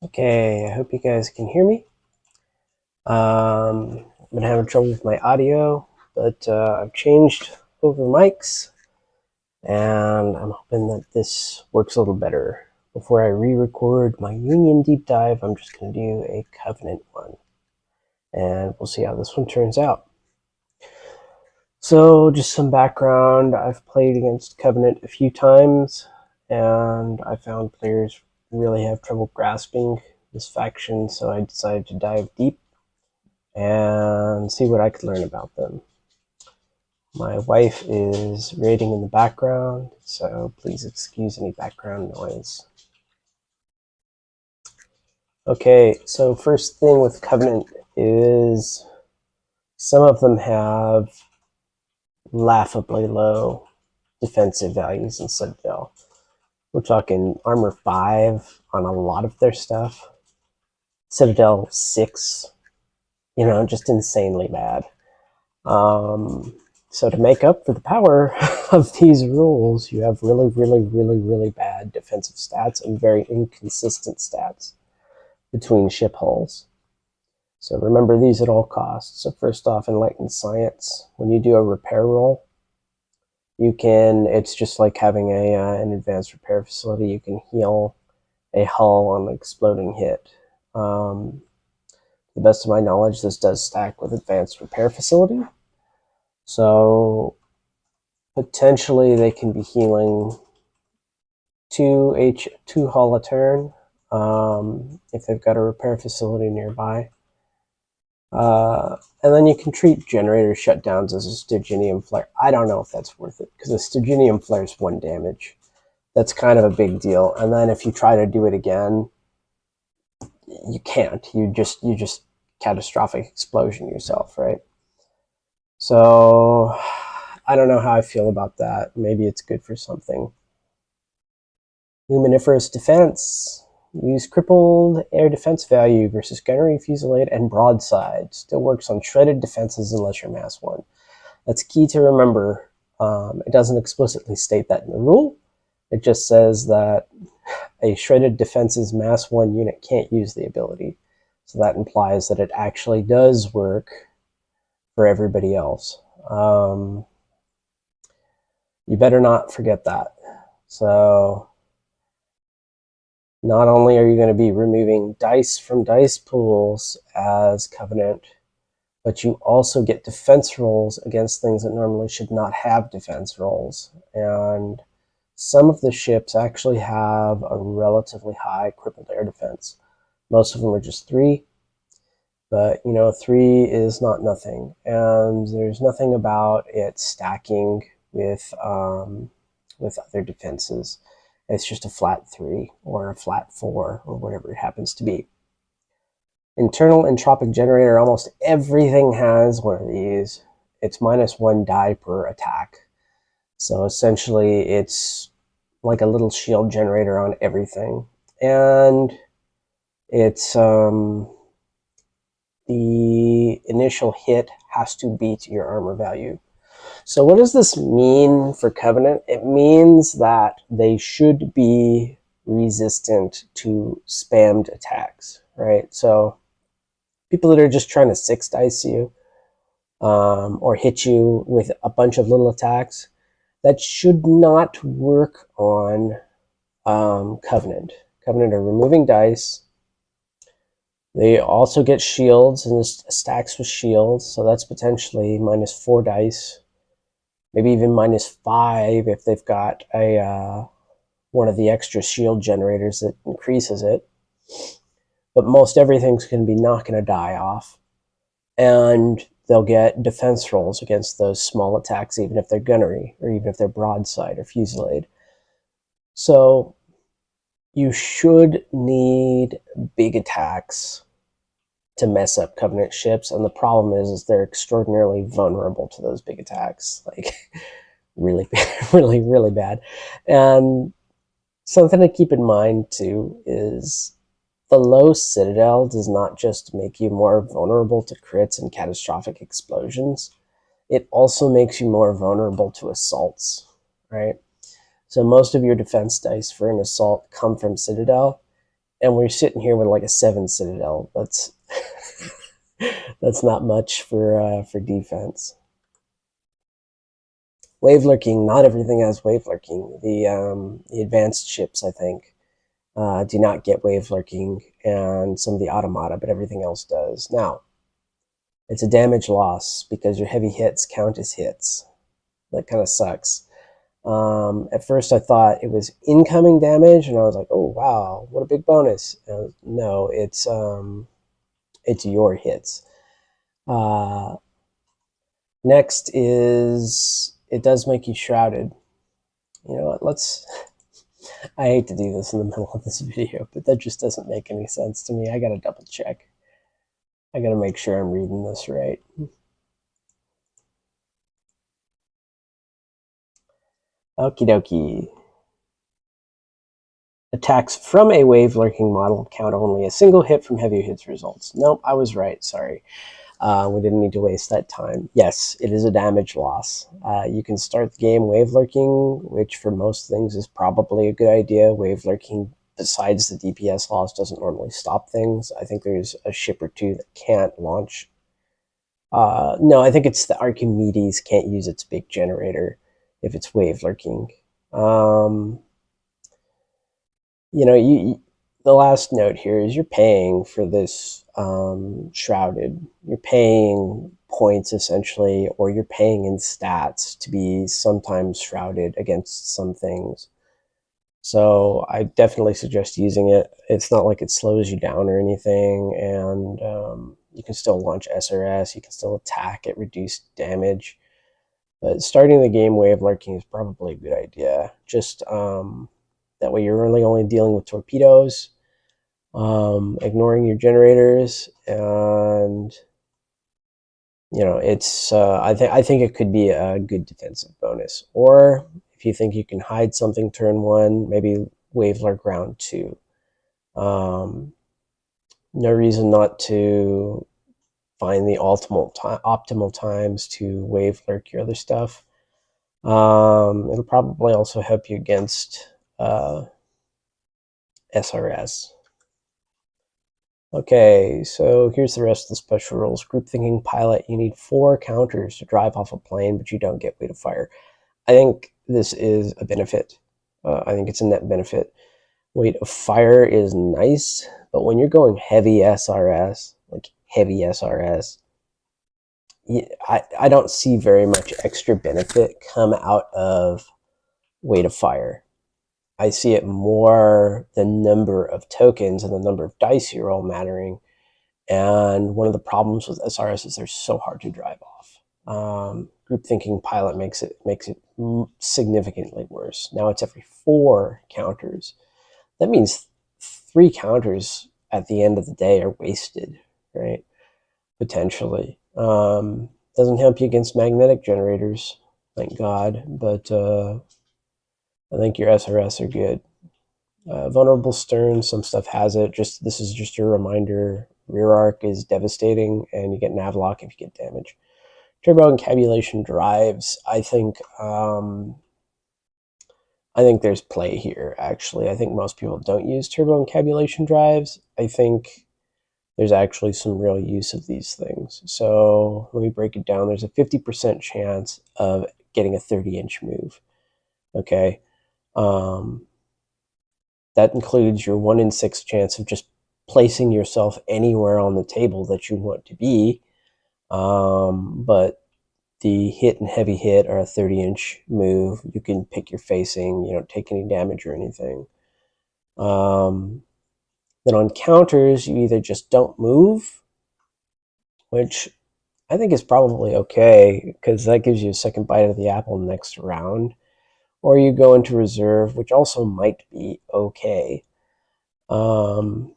Okay, I hope you guys can hear me. I've been having trouble with my audio, but I've changed over mics, and I'm hoping that this works a little better. Before I re-record my Union deep dive, I'm just going to do a Covenant one, and we'll see how this one turns out. So, just some background. I've played against Covenant a few times, and I found players really have trouble grasping this faction, so I decided to dive deep and see what I could learn about them. My wife is reading in the background, so please excuse any background noise. Okay, so first thing with Covenant is some of them have laughably low defensive values in Citadel. We're talking armor 5 on a lot of their stuff. Citadel 6, just insanely bad. So to make up for the power of these rules, you have really bad defensive stats and very inconsistent stats between ship hulls. So remember these at all costs. So first off, Enlightened Science, when you do a repair roll, it's just like having an advanced repair facility. You can heal a hull on an exploding hit. To the best of my knowledge, this does stack with Advanced Repair Facility. So potentially they can be healing two hull a turn if they've got a repair facility nearby. And then you can treat generator shutdowns as a Stygianium flare. I don't know if that's worth it, because a Stygianium flare is 1 damage. That's kind of a big deal. And then if you try to do it again, you can't. You just catastrophic explosion yourself, right? So I don't know how I feel about that. Maybe it's good for something. Luminiferous Defense. Use crippled air defense value versus gunnery, fusillade, and broadside. Still works on shredded defenses unless you're mass 1. That's key to remember. It doesn't explicitly state that in the rule. It just says that a shredded defenses mass 1 unit can't use the ability. So that implies that it actually does work for everybody else. You better not forget that. So not only are you going to be removing dice from dice pools as Covenant, but you also get defense rolls against things that normally should not have defense rolls. And some of the ships actually have a relatively high crippled air defense. Most of them are just 3, but 3 is not nothing. And there's nothing about it stacking with other defenses. It's just a flat 3 or a flat 4 or whatever it happens to be. Internal entropic generator, almost everything has one of these. It's -1 die per attack. So essentially it's like a little shield generator on everything. And it's the initial hit has to beat your armor value. So what does this mean for Covenant? It means that they should be resistant to spammed attacks, right? So people that are just trying to 6 dice you or hit you with a bunch of little attacks, that should not work on Covenant. Covenant are removing dice. They also get shields, and this stacks with shields, so that's potentially -4 dice. Maybe even -5 if they've got one of the extra shield generators that increases it. But most everything's going to be knocking a die off. And they'll get defense rolls against those small attacks, even if they're gunnery, or even if they're broadside or fusillade. So you should need big attacks to mess up Covenant ships, and the problem is they're extraordinarily vulnerable to those big attacks, like really bad. And something to keep in mind too is the low Citadel does not just make you more vulnerable to crits and catastrophic explosions, it also makes you more vulnerable to assaults, right? So most of your defense dice for an assault come from Citadel, and we're sitting here with like a 7 Citadel. That's not much for defense. Wave lurking. Not everything has wave lurking. The advanced ships, I think, do not get wave lurking, and some of the automata, but everything else does. Now, it's a damage loss because your heavy hits count as hits. That kind of sucks. At first, I thought it was incoming damage, and I was like, "Oh wow, what a big bonus!" No, it's your hits. Next is it does make you shrouded. You know what? Let's. I hate to do this in the middle of this video, but that just doesn't make any sense to me. I gotta double check. I gotta make sure I'm reading this right. Okie dokie. Attacks from a wave lurking model count only a single hit from heavy hits results. Nope, I was right. Sorry. We didn't need to waste that time. Yes, it is a damage loss. You can start the game wave lurking, which for most things is probably a good idea. Wave lurking, besides the DPS loss, doesn't normally stop things. I think there's a ship or two that can't launch. No, I think it's the Archimedes can't use its big generator if it's wave lurking. The last note here is you're paying for this shrouded. You're paying points essentially, or you're paying in stats to be sometimes shrouded against some things. So I definitely suggest using it. It's not like it slows you down or anything, and you can still launch SRS, you can still attack at reduced damage. But starting the game wave lurking is probably a good idea. Just that way you're really only dealing with torpedoes, ignoring your generators, and it's I think it could be a good defensive bonus. Or if you think you can hide something turn 1, maybe wave lurk round 2. No reason not to find the optimal times to wave lurk your other stuff. It'll probably also help you against SRS. Okay, so here's the rest of the special rules. Group thinking pilot, you need 4 counters to drive off a plane, but you don't get weight of fire. I think this is a benefit. I think it's a net benefit. Weight of fire is nice, but when you're going heavy SRS, I don't see very much extra benefit come out of weight of fire. I see it more the number of tokens and the number of dice you roll mattering. And one of the problems with SRS is they're so hard to drive off. Group thinking pilot makes it significantly worse. Now it's every 4 counters. That means 3 counters at the end of the day are wasted, right? Potentially. Doesn't help you against magnetic generators, thank God, but I think your SRS are good. Vulnerable stern, some stuff has it. This is just your reminder. Rear arc is devastating, and you get navlock if you get damage. Turbo encabulation drives. I think there's play here. Actually, I think most people don't use turbo encabulation drives. I think there's actually some real use of these things. So let me break it down. There's a 50% chance of getting a 30-inch move. Okay. That includes your 1 in 6 chance of just placing yourself anywhere on the table that you want to be. But the hit and heavy hit are a 30-inch move. You can pick your facing. You don't take any damage or anything. Then on counters, you either just don't move, which I think is probably okay because that gives you a second bite of the apple next round. Or you go into reserve, which also might be okay. And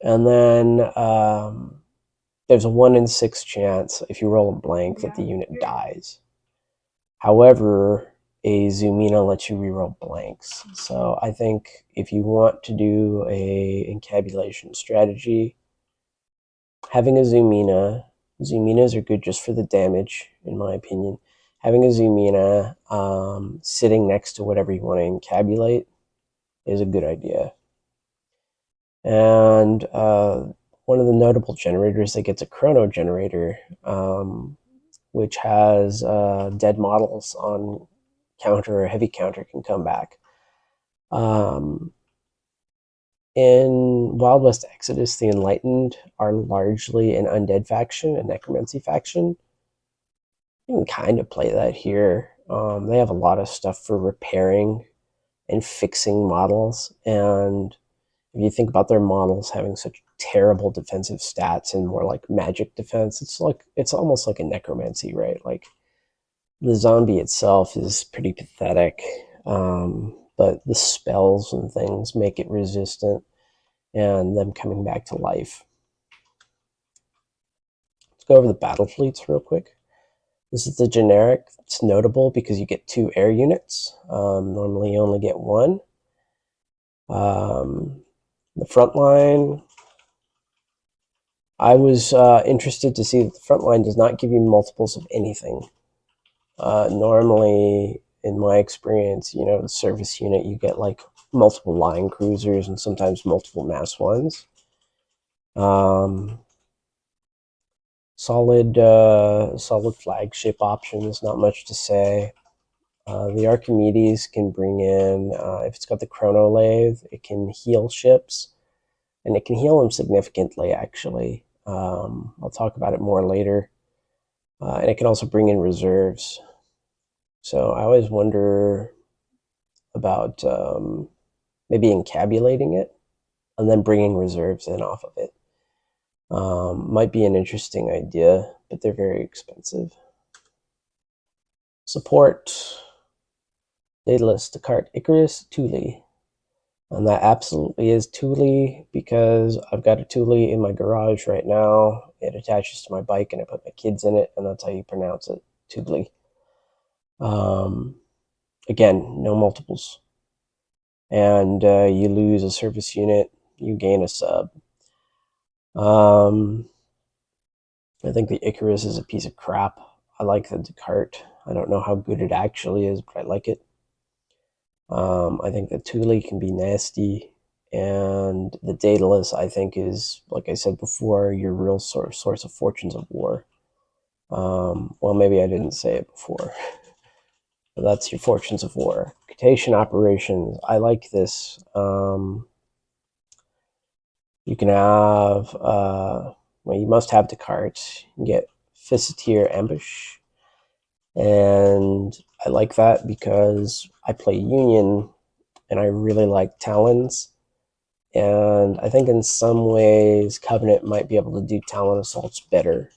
then there's a 1 in 6 chance if you roll a blank that the unit dies. However, a Zoomina lets you reroll blanks. So I think if you want to do a encabulation strategy, having a Zoominas are good just for the damage, in my opinion. Having a Zoomina sitting next to whatever you want to encabulate is a good idea. And one of the notable generators that gets a chrono generator, which has dead models on counter or heavy counter can come back. In Wild West Exodus, the Enlightened are largely an undead faction, a necromancy faction. You can kind of play that here. They have a lot of stuff for repairing and fixing models, and if you think about their models having such terrible defensive stats and more like magic defense, it's almost like a necromancy, right? Like the zombie itself is pretty pathetic, but the spells and things make it resistant, and them coming back to life. Let's go over the battle fleets real quick. This is the generic. It's notable because you get 2 air units. Normally you only get 1. The front line, I was interested to see that the front line does not give you multiples of anything. Normally, in my experience, the service unit, you get like multiple line cruisers and sometimes multiple mass ones. Solid flagship options, not much to say. The Archimedes can bring in, if it's got the chrono lathe, it can heal ships, and it can heal them significantly, actually. I'll talk about it more later. And it can also bring in reserves. So I always wonder about maybe encabulating it and then bringing reserves in off of it. Might be an interesting idea, but they're very expensive. Support. Daedalus, Descartes, Icarus, Thule. And that absolutely is Thule, because I've got a Thule in my garage right now. It attaches to my bike and I put my kids in it, and that's how you pronounce it, Thule. Again, no multiples. And you lose a service unit, you gain a sub. I think the Icarus is a piece of crap. I like the Descartes. I don't know how good it actually is, but I like it. I think the Thule can be nasty, and the Daedalus, I think, is, like I said before, your real source of fortunes of war. Well, maybe I didn't say it before. But that's your fortunes of war. Cetacean operations, I like this. You can have, well, you must have Descartes. You can get Fisseteer Ambush, and I like that because I play Union and I really like Talons, and I think in some ways Covenant might be able to do Talon assaults better.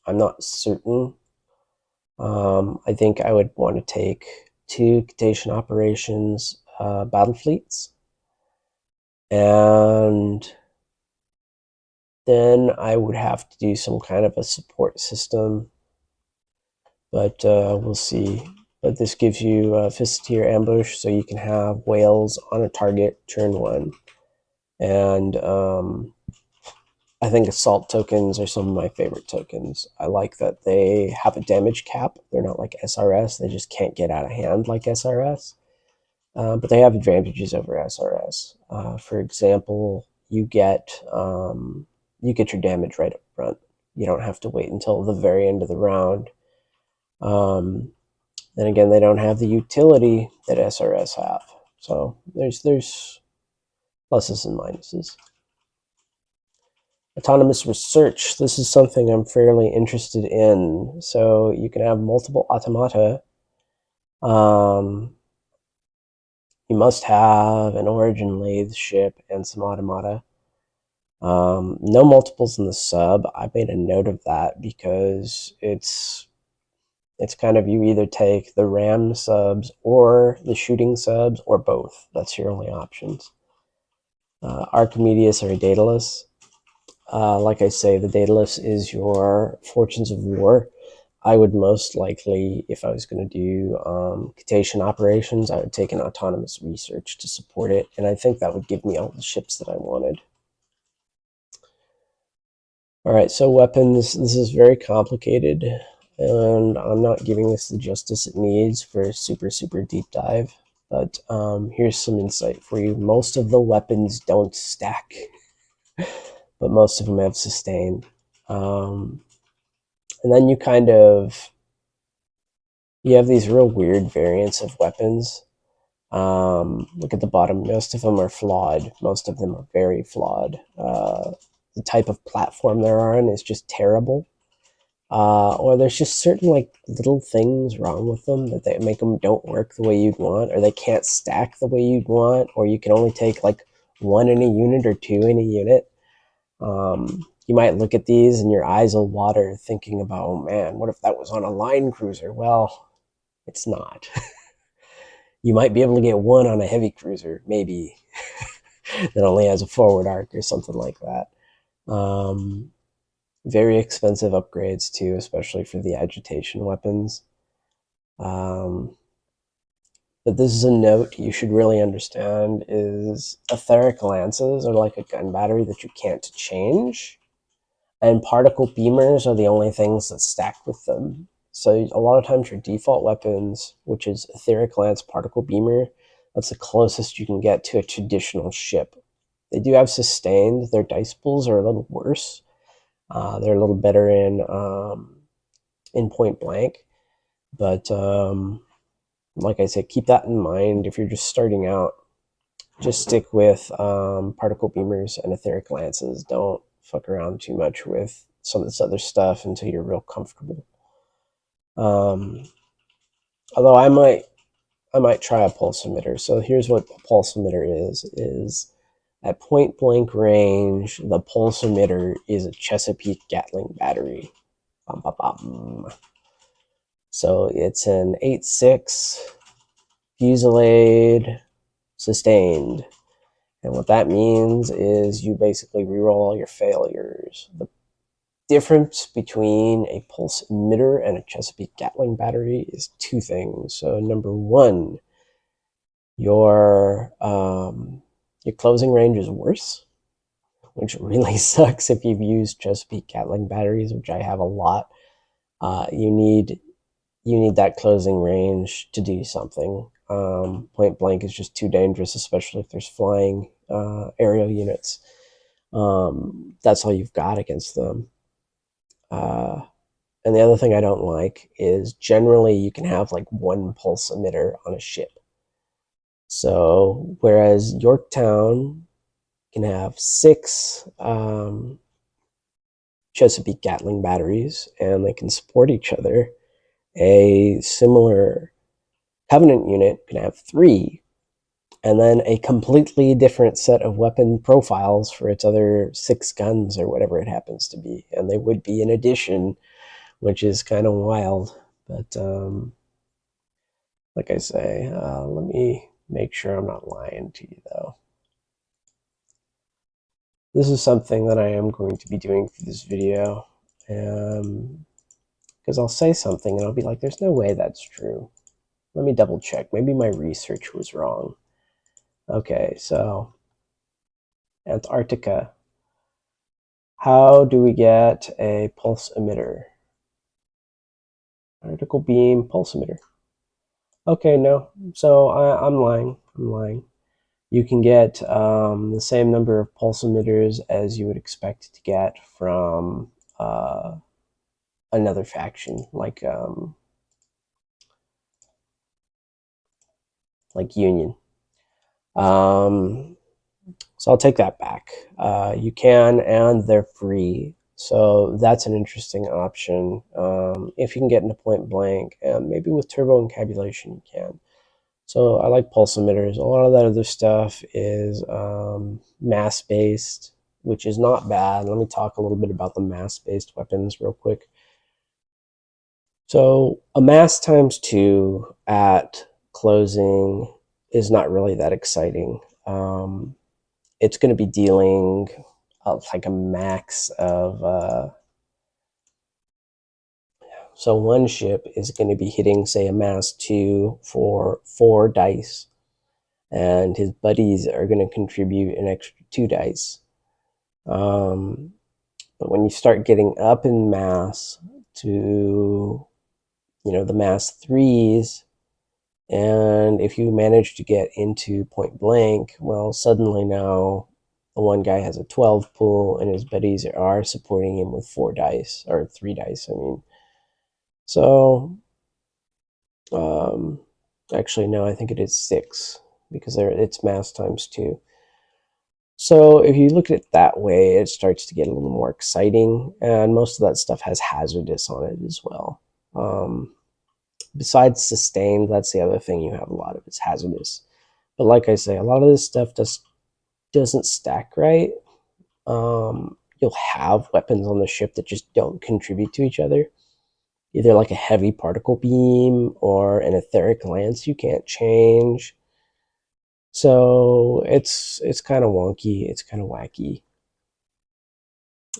I'm not certain. I think I would want to take 2 Cetacean operations battle fleets, and then I would have to do some kind of a support system, but we'll see. But this gives you Fisseteer Ambush, so you can have whales on a target turn 1. And I think assault tokens are some of my favorite tokens. I like that they have a damage cap. They're not like SRS. They just can't get out of hand like SRS. But they have advantages over SRS. For example, you get your damage right up front. You don't have to wait until the very end of the round. Then again, they don't have the utility that SRS have. So there's pluses and minuses. Autonomous research. This is something I'm fairly interested in. So you can have multiple automata. You must have an origin lathe ship and some automata. No multiples in the sub. I made a note of that because it's kind of, you either take the ram subs or the shooting subs or both. That's your only options. Archimedes or Daedalus. Like I say, the Daedalus is your fortunes of war. I would most likely, if I was going to do Cetacean operations, I would take an autonomous research to support it, and I think that would give me all the ships that I wanted. Alright, so weapons. This is very complicated, and I'm not giving this the justice it needs for a super, super deep dive. But here's some insight for you. Most of the weapons don't stack, but most of them have sustained. And then you have these real weird variants of weapons. Look at the bottom. Most of them are flawed. Most of them are very flawed. The type of platform they're on is just terrible. Or there's just certain like little things wrong with them that they make them don't work the way you'd want, or they can't stack the way you'd want, or you can only take like one in a unit or two in a unit. You might look at these and your eyes will water thinking about, oh man, what if that was on a line cruiser? Well, it's not. You might be able to get one on a heavy cruiser, maybe, that only has a forward arc or something like that. Very expensive upgrades too, especially for the agitation weapons. But this is a note you should really understand is etheric lances are like a gun battery that you can't change. And particle beamers are the only things that stack with them. So a lot of times your default weapons, which is etheric lance, particle beamer, that's the closest you can get to a traditional ship. They do have sustained. Their dice pools are a little worse. They're a little better in point blank. But like I said, keep that in mind if you're just starting out. Just stick with particle beamers and etheric lances. Don't fuck around too much with some of this other stuff until you're real comfortable. Although I might try a pulse emitter. So here's what a pulse emitter is at point blank range, the pulse emitter is a Chesapeake Gatling battery. Bum, bum, bum. So it's an 8.6 fusillade sustained. And what that means is you basically reroll all your failures. The difference between a pulse emitter and a Chesapeake Gatling battery is two things. So number one, your closing range is worse, which really sucks if you've used Chesapeake Gatling batteries, which I have a lot. You need that closing range to do something. Point blank is just too dangerous, especially if there's flying aerial units. That's all you've got against them. And the other thing I don't like is generally you can have like one pulse emitter on a ship. So whereas Yorktown can have 6 Chesapeake Gatling batteries and they can support each other, a similar Covenant unit can have 3, and then a completely different set of weapon profiles for its other 6 guns or whatever it happens to be. And they would be in addition, which is kind of wild. But like I say, let me make sure I'm not lying to you though. This is something that I am going to be doing for this video, because I'll say something and I'll be like, there's no way that's true. Let me double check. Maybe my research was wrong. Okay, so Antarctica. How do we get a pulse emitter? Particle beam pulse emitter. Okay, no. So I'm lying. You can get the same number of pulse emitters as you would expect to get from another faction, like Union. So I'll take that back. You can, and they're free. So that's an interesting option. If you can get into point blank, and maybe with turbo encabulation you can. So I like pulse emitters. A lot of that other stuff is mass-based, which is not bad. Let me talk a little bit about the mass-based weapons real quick. So a mass times 2 at closing is not really that exciting. It's going to be dealing like a max of... So one ship is going to be hitting, say, a mass 2 for 4 dice. And his buddies are going to contribute an extra 2 dice. But when you start getting up in mass to, the mass 3s, And if you manage to get into point blank, well, suddenly now the one guy has a 12 pool and his buddies are supporting him with 4 dice, or 3 dice, I mean. So, actually, no, I think it is 6 because it's mass times 2. So if you look at it that way, it starts to get a little more exciting, and most of that stuff has hazardous on it as well. Besides sustained, that's the other thing you have a lot of is hazardous. But like I say, a lot of this stuff doesn't stack right. You'll have weapons on the ship that just don't contribute to each other. Either like a heavy particle beam or an etheric lance you can't change. So it's kind of wonky. It's kind of wacky.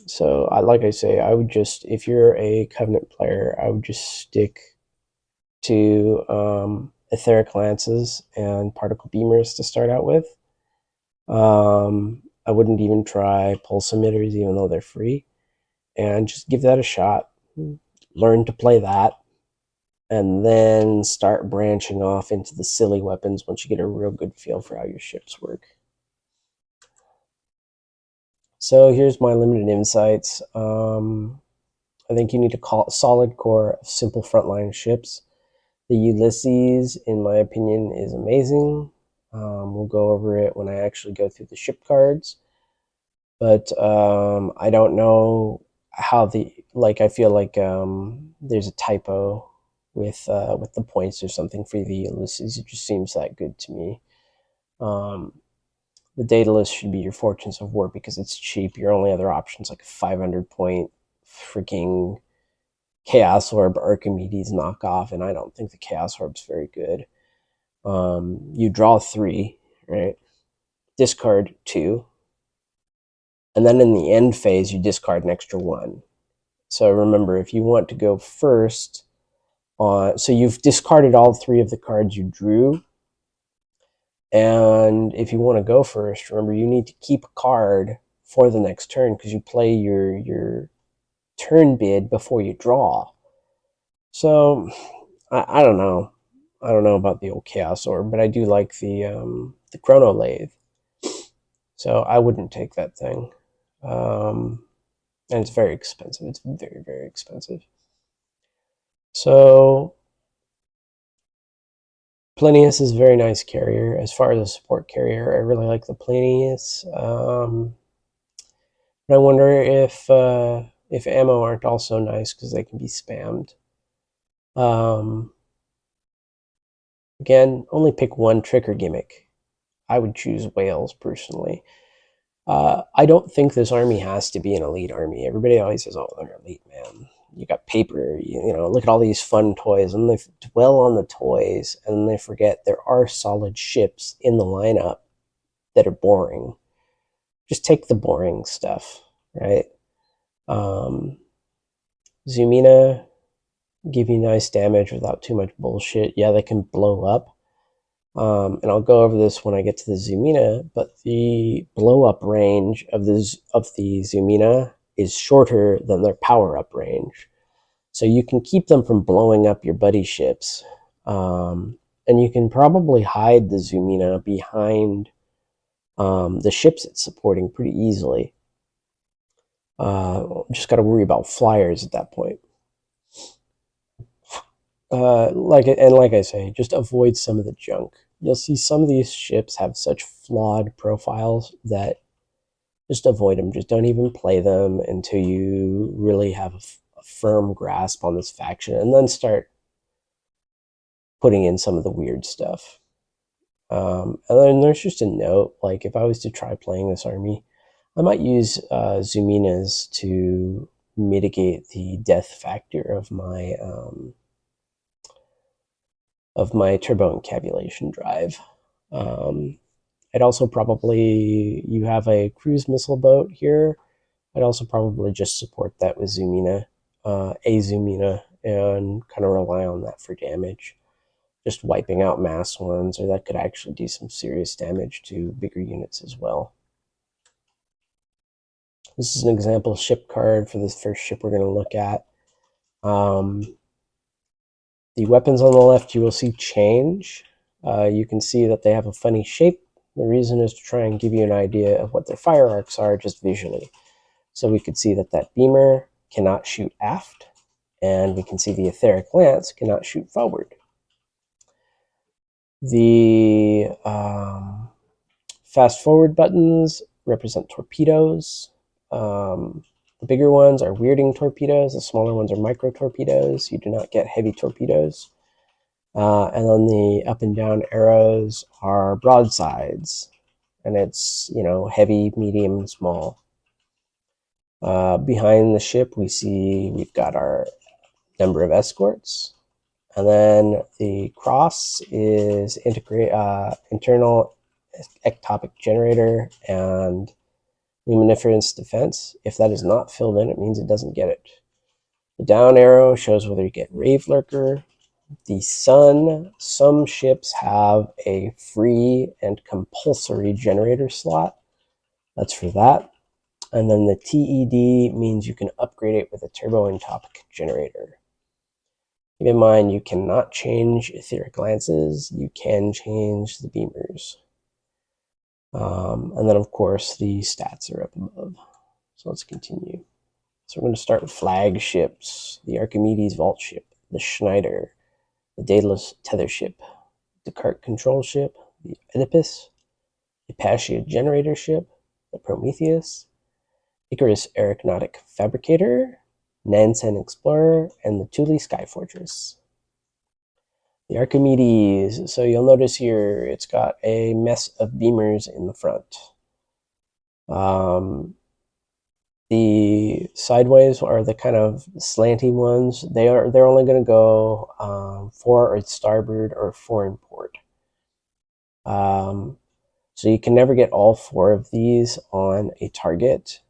So like I say, I would just, if you're a Covenant player, I would just stick to etheric lances and particle beamers to start out with. I wouldn't even try pulse emitters, even though they're free, and just give that a shot. Learn to play that, and then start branching off into the silly weapons once you get a real good feel for how your ships work. So here's my limited insights. I think you need a solid core of simple frontline ships. The Ulysses, in my opinion, is amazing. We'll go over it when I actually go through the ship cards. But I don't know how I feel like there's a typo with the points or something for the Ulysses. It just seems that good to me. The Daedalus should be your Fortunes of War because it's cheap. Your only other option's like a 500 point freaking Chaos Orb Archimedes knockoff, and I don't think the Chaos Orb's very good. You draw 3, right? Discard 2. And then in the end phase, you discard an extra 1. So remember, if you want to go first so you've discarded all 3 of the cards you drew. And if you want to go first, remember, you need to keep a card for the next turn because you play your turn bid before you draw. So I don't know. I don't know about the old Chaos Orb, but I do like the Chrono Lathe. So I wouldn't take that thing. And it's very expensive. It's very, very expensive. So Plinius is a very nice carrier. As far as a support carrier, I really like the Plinius. But I wonder if ammo aren't also nice because they can be spammed. Again, only pick one trick or gimmick. I would choose whales personally. I don't think this army has to be an elite army. Everybody always says, "Oh, they're elite, man." You got paper, look at all these fun toys, and they dwell on the toys, and they forget there are solid ships in the lineup that are boring. Just take the boring stuff, right? Zumina give you nice damage without too much bullshit. Yeah, they can blow up. And I'll go over this when I get to the Zumina, but the blow-up range of the Zumina is shorter than their power-up range. So you can keep them from blowing up your buddy ships. And you can probably hide the Zumina behind the ships it's supporting pretty easily. Just got to worry about flyers at that point. Like I say, just avoid some of the junk. You'll see some of these ships have such flawed profiles that just avoid them. Just don't even play them until you really have a firm grasp on this faction, and then start putting in some of the weird stuff. And then there's just a note, like if I was to try playing this army, I might use Zuminas to mitigate the death factor of my turbo encabulation drive. I'd also probably, you have a cruise missile boat here. I'd also probably just support that with Zumina, and kind of rely on that for damage. Just wiping out mass ones, or that could actually do some serious damage to bigger units as well. This is an example ship card for this first ship we're going to look at. The weapons on the left you will see change. You can see that they have a funny shape. The reason is to try and give you an idea of what their fire arcs are just visually. So we could see that that beamer cannot shoot aft, and we can see the etheric lance cannot shoot forward. The fast forward buttons represent torpedoes. The bigger ones are weirding torpedoes. The smaller ones are micro torpedoes. You do not get heavy torpedoes. And then the up and down arrows are broadsides. And it's, heavy, medium, small. Behind the ship, we've got our number of escorts. And then the cross is internal ectopic generator and luminiferous defense. If that is not filled in, it means it doesn't get it. The down arrow shows whether you get Rave Lurker. The sun, some ships have a free and compulsory generator slot. That's for that. And then the TED means you can upgrade it with a turbo-entopic generator. Keep in mind, you cannot change etheric lances. You can change the beamers. And then, of course, the stats are up above. So let's continue. So we're going to start with flagships. The Archimedes Vault Ship, the Schneider, the Daedalus Tether Ship, the Descartes Control Ship, the Oedipus, the Hypatia Generator Ship, the Prometheus, Icarus Aeronautic Fabricator, Nansen Explorer, and the Thule Sky Fortress. The Archimedes, so you'll notice here it's got a mess of beamers in the front. The sideways are the kind of slanty ones. They're only going to go fore or starboard or foreign port. So you can never get all 4 of these on a target.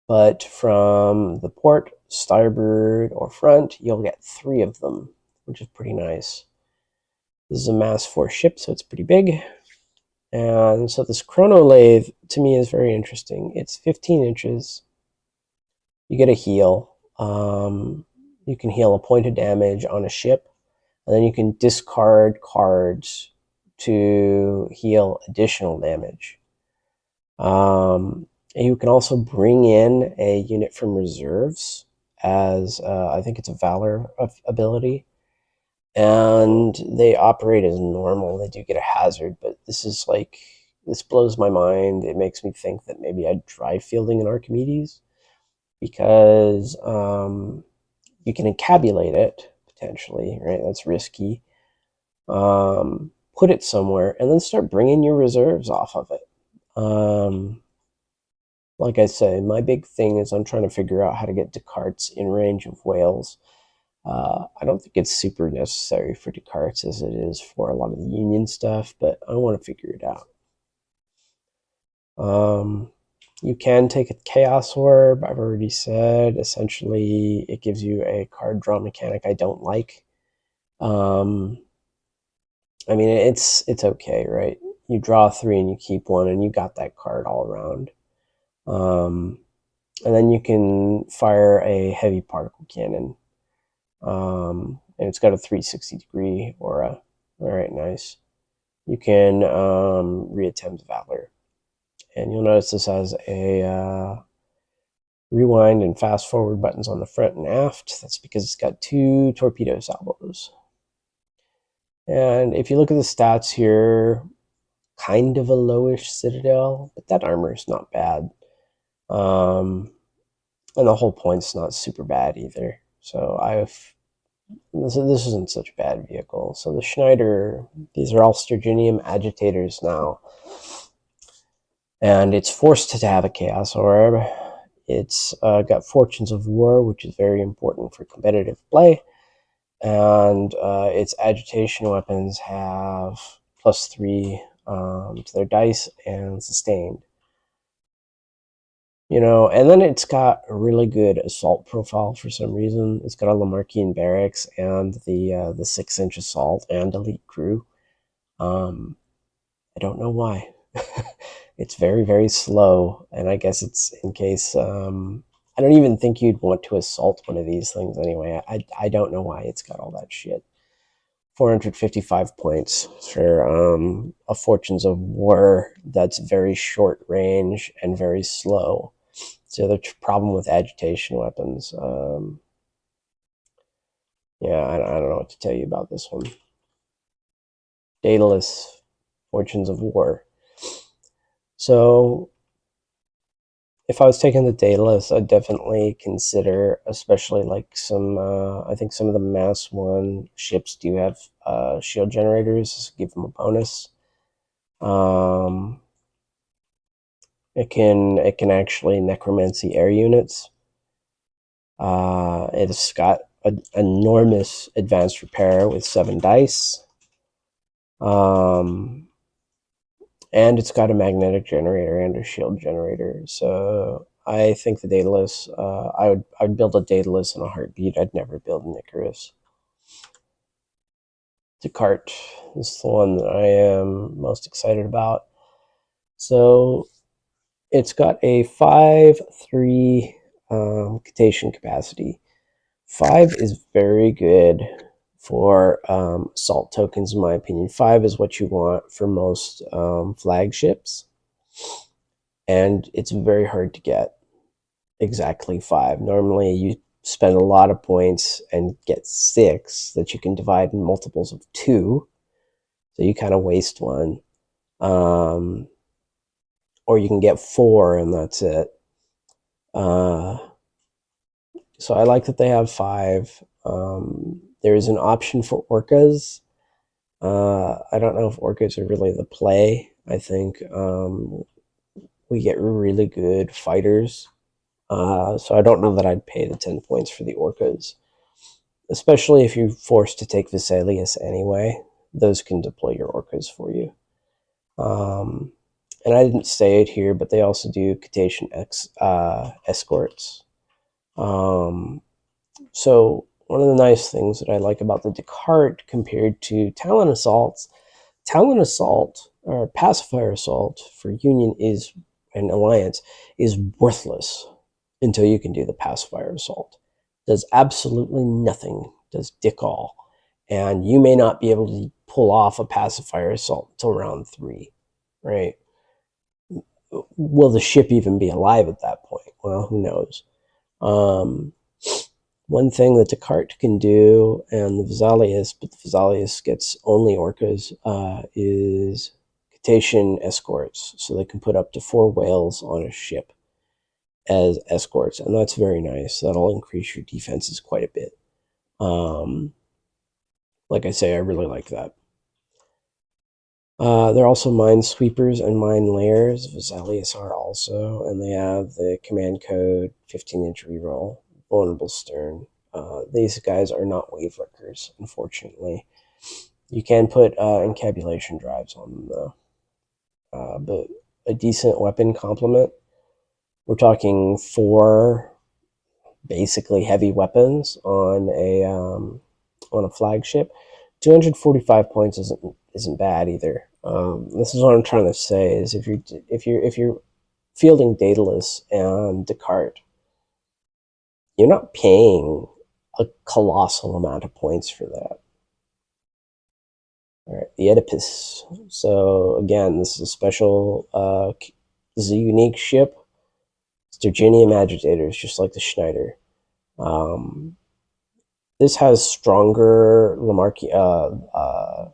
But from the port, starboard, or front, you'll get 3 of them, which is pretty nice. This is a mass 4 ship, so it's pretty big. And so this chrono lathe, to me, is very interesting. It's 15 inches. You get a heal. You can heal a point of damage on a ship, and then you can discard cards to heal additional damage. You can also bring in a unit from reserves as, I think it's a Valor ability. And they operate as normal. They do get a hazard, but this blows my mind. It makes me think that maybe I'd try fielding an Archimedes, because you can encabulate it, potentially, right? That's risky. Put it somewhere, and then start bringing your reserves off of it. Like I say, my big thing is I'm trying to figure out how to get Descartes in range of whales. I don't think it's super necessary for Descartes as it is for a lot of the Union stuff, but I want to figure it out. You can take a Chaos Orb. I've already said, essentially, it gives you a card draw mechanic I don't like. I mean, it's okay, right? You draw 3 and you keep 1, and you got that card all around. And then you can fire a heavy particle cannon. And it's got a 360-degree aura. All right, nice. You can reattempt Valor. And you'll notice this has a rewind and fast forward buttons on the front and aft. That's because it's got 2 torpedo salvos. And if you look at the stats here, kind of a lowish Citadel, but that armor is not bad. And the whole point's not super bad either. So this isn't such a bad vehicle. So the Schneider, these are all Sturginium agitators now. And it's forced to have a Chaos Orb. It's got Fortunes of War, which is very important for competitive play. And its agitation weapons have +3 to their dice and sustained. And then it's got a really good assault profile for some reason. It's got a Lamarckian barracks and the 6-inch assault and elite crew. I don't know why. It's very, very slow, and I guess it's in case I don't even think you'd want to assault one of these things anyway. I don't know why it's got all that shit. 455 points for a Fortunes of War that's very short range and very slow. It's the other problem with agitation weapons. Yeah, I don't know what to tell you about this one. Daedalus, Fortunes of War. So if I was taking the Daedalus, I'd definitely consider, especially like some, I think some of the Mass 1 ships do have shield generators, give them a bonus. It can actually necromancy air units. It's got an enormous advanced repair with 7 dice. And it's got a magnetic generator and a shield generator. So I think the Daedalus, I'd build a Daedalus in a heartbeat. I'd never build an Icarus. Descartes is the one that I am most excited about. So it's got a 5/3 Cetacean capacity. 5 is very good for assault tokens, in my opinion. 5 is what you want for most flagships, and it's very hard to get exactly 5. Normally you spend a lot of points and get 6 that you can divide in multiples of 2, so you kind of waste one. Or you can get 4 and that's it. So I like that they have 5. There is an option for orcas. I don't know if orcas are really the play. I think we get really good fighters. So I don't know that I'd pay the 10 points for the orcas. Especially if you're forced to take Vesalius anyway. Those can deploy your orcas for you. And I didn't say it here, but they also do Cetacean escorts. So one of the nice things that I like about the Descartes compared to Talon Assault or Pacifier Assault for Union is an Alliance is worthless until you can do the Pacifier Assault. Does absolutely nothing, does dick all. And you may not be able to pull off a Pacifier Assault until round 3, right? Will the ship even be alive at that point? Well, who knows? One thing that Descartes can do, and the Vesalius, but the Vesalius gets only orcas, is Cetacean escorts. So they can put up to 4 whales on a ship as escorts, and that's very nice. That'll increase your defenses quite a bit. Like I say, I really like that. They're also minesweepers and mine layers. Vesalius are also, and they have the command code 15-inch reroll, vulnerable stern. These guys are not wave wreckers, unfortunately. You can put encabulation drives on them, though. But a decent weapon complement. We're talking 4 basically heavy weapons on a flagship. 245 points isn't bad either. This is what I'm trying to say: is if you're fielding Daedalus and Descartes, you're not paying a colossal amount of points for that. All right, the Oedipus. So again, this is a special. This is a unique ship. It's Derginium agitators, just like the Schneider. This has stronger Lamarckian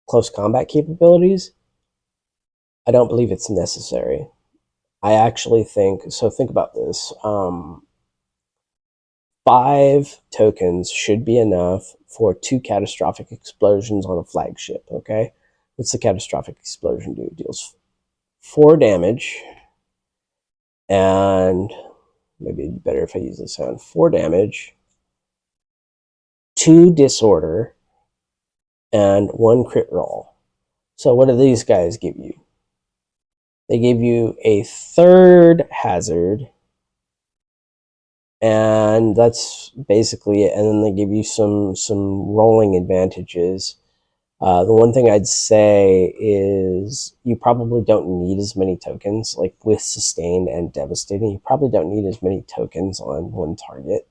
close combat capabilities. I don't believe it's necessary. I actually think, so think about this. 5 tokens should be enough for 2 catastrophic explosions on a flagship, okay? What's the catastrophic explosion do? It deals 4 damage, and maybe it'd be better if I use the sound. 4 damage, 2 disorder, and 1 crit roll. So what do these guys give you? They give you a 3rd hazard, and that's basically it. And then they give you some rolling advantages. The one thing I'd say is you probably don't need as many tokens, like with Sustained and Devastating, you probably don't need as many tokens on one target.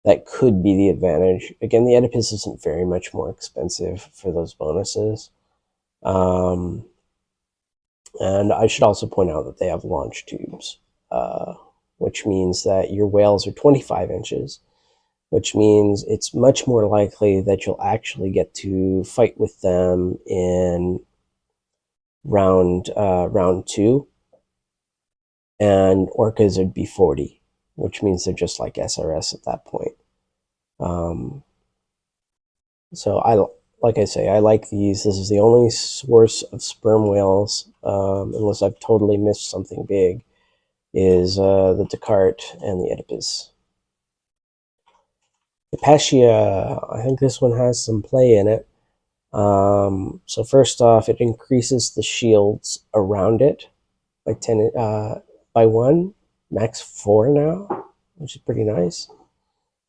That could be the advantage. Again, the Oedipus isn't very much more expensive for those bonuses. And I should also point out that they have launch tubes, which means that your whales are 25 inches, which means it's much more likely that you'll actually get to fight with them in round 2. And orcas would be 40, which means they're just like SRS at that point. So like I say, I like these. This is the only source of sperm whales, unless I've totally missed something big, is the Descartes and the Oedipus. Hypatia, I think this one has some play in it. So first off, it increases the shields around it by 10 by 1, max 4 now, which is pretty nice.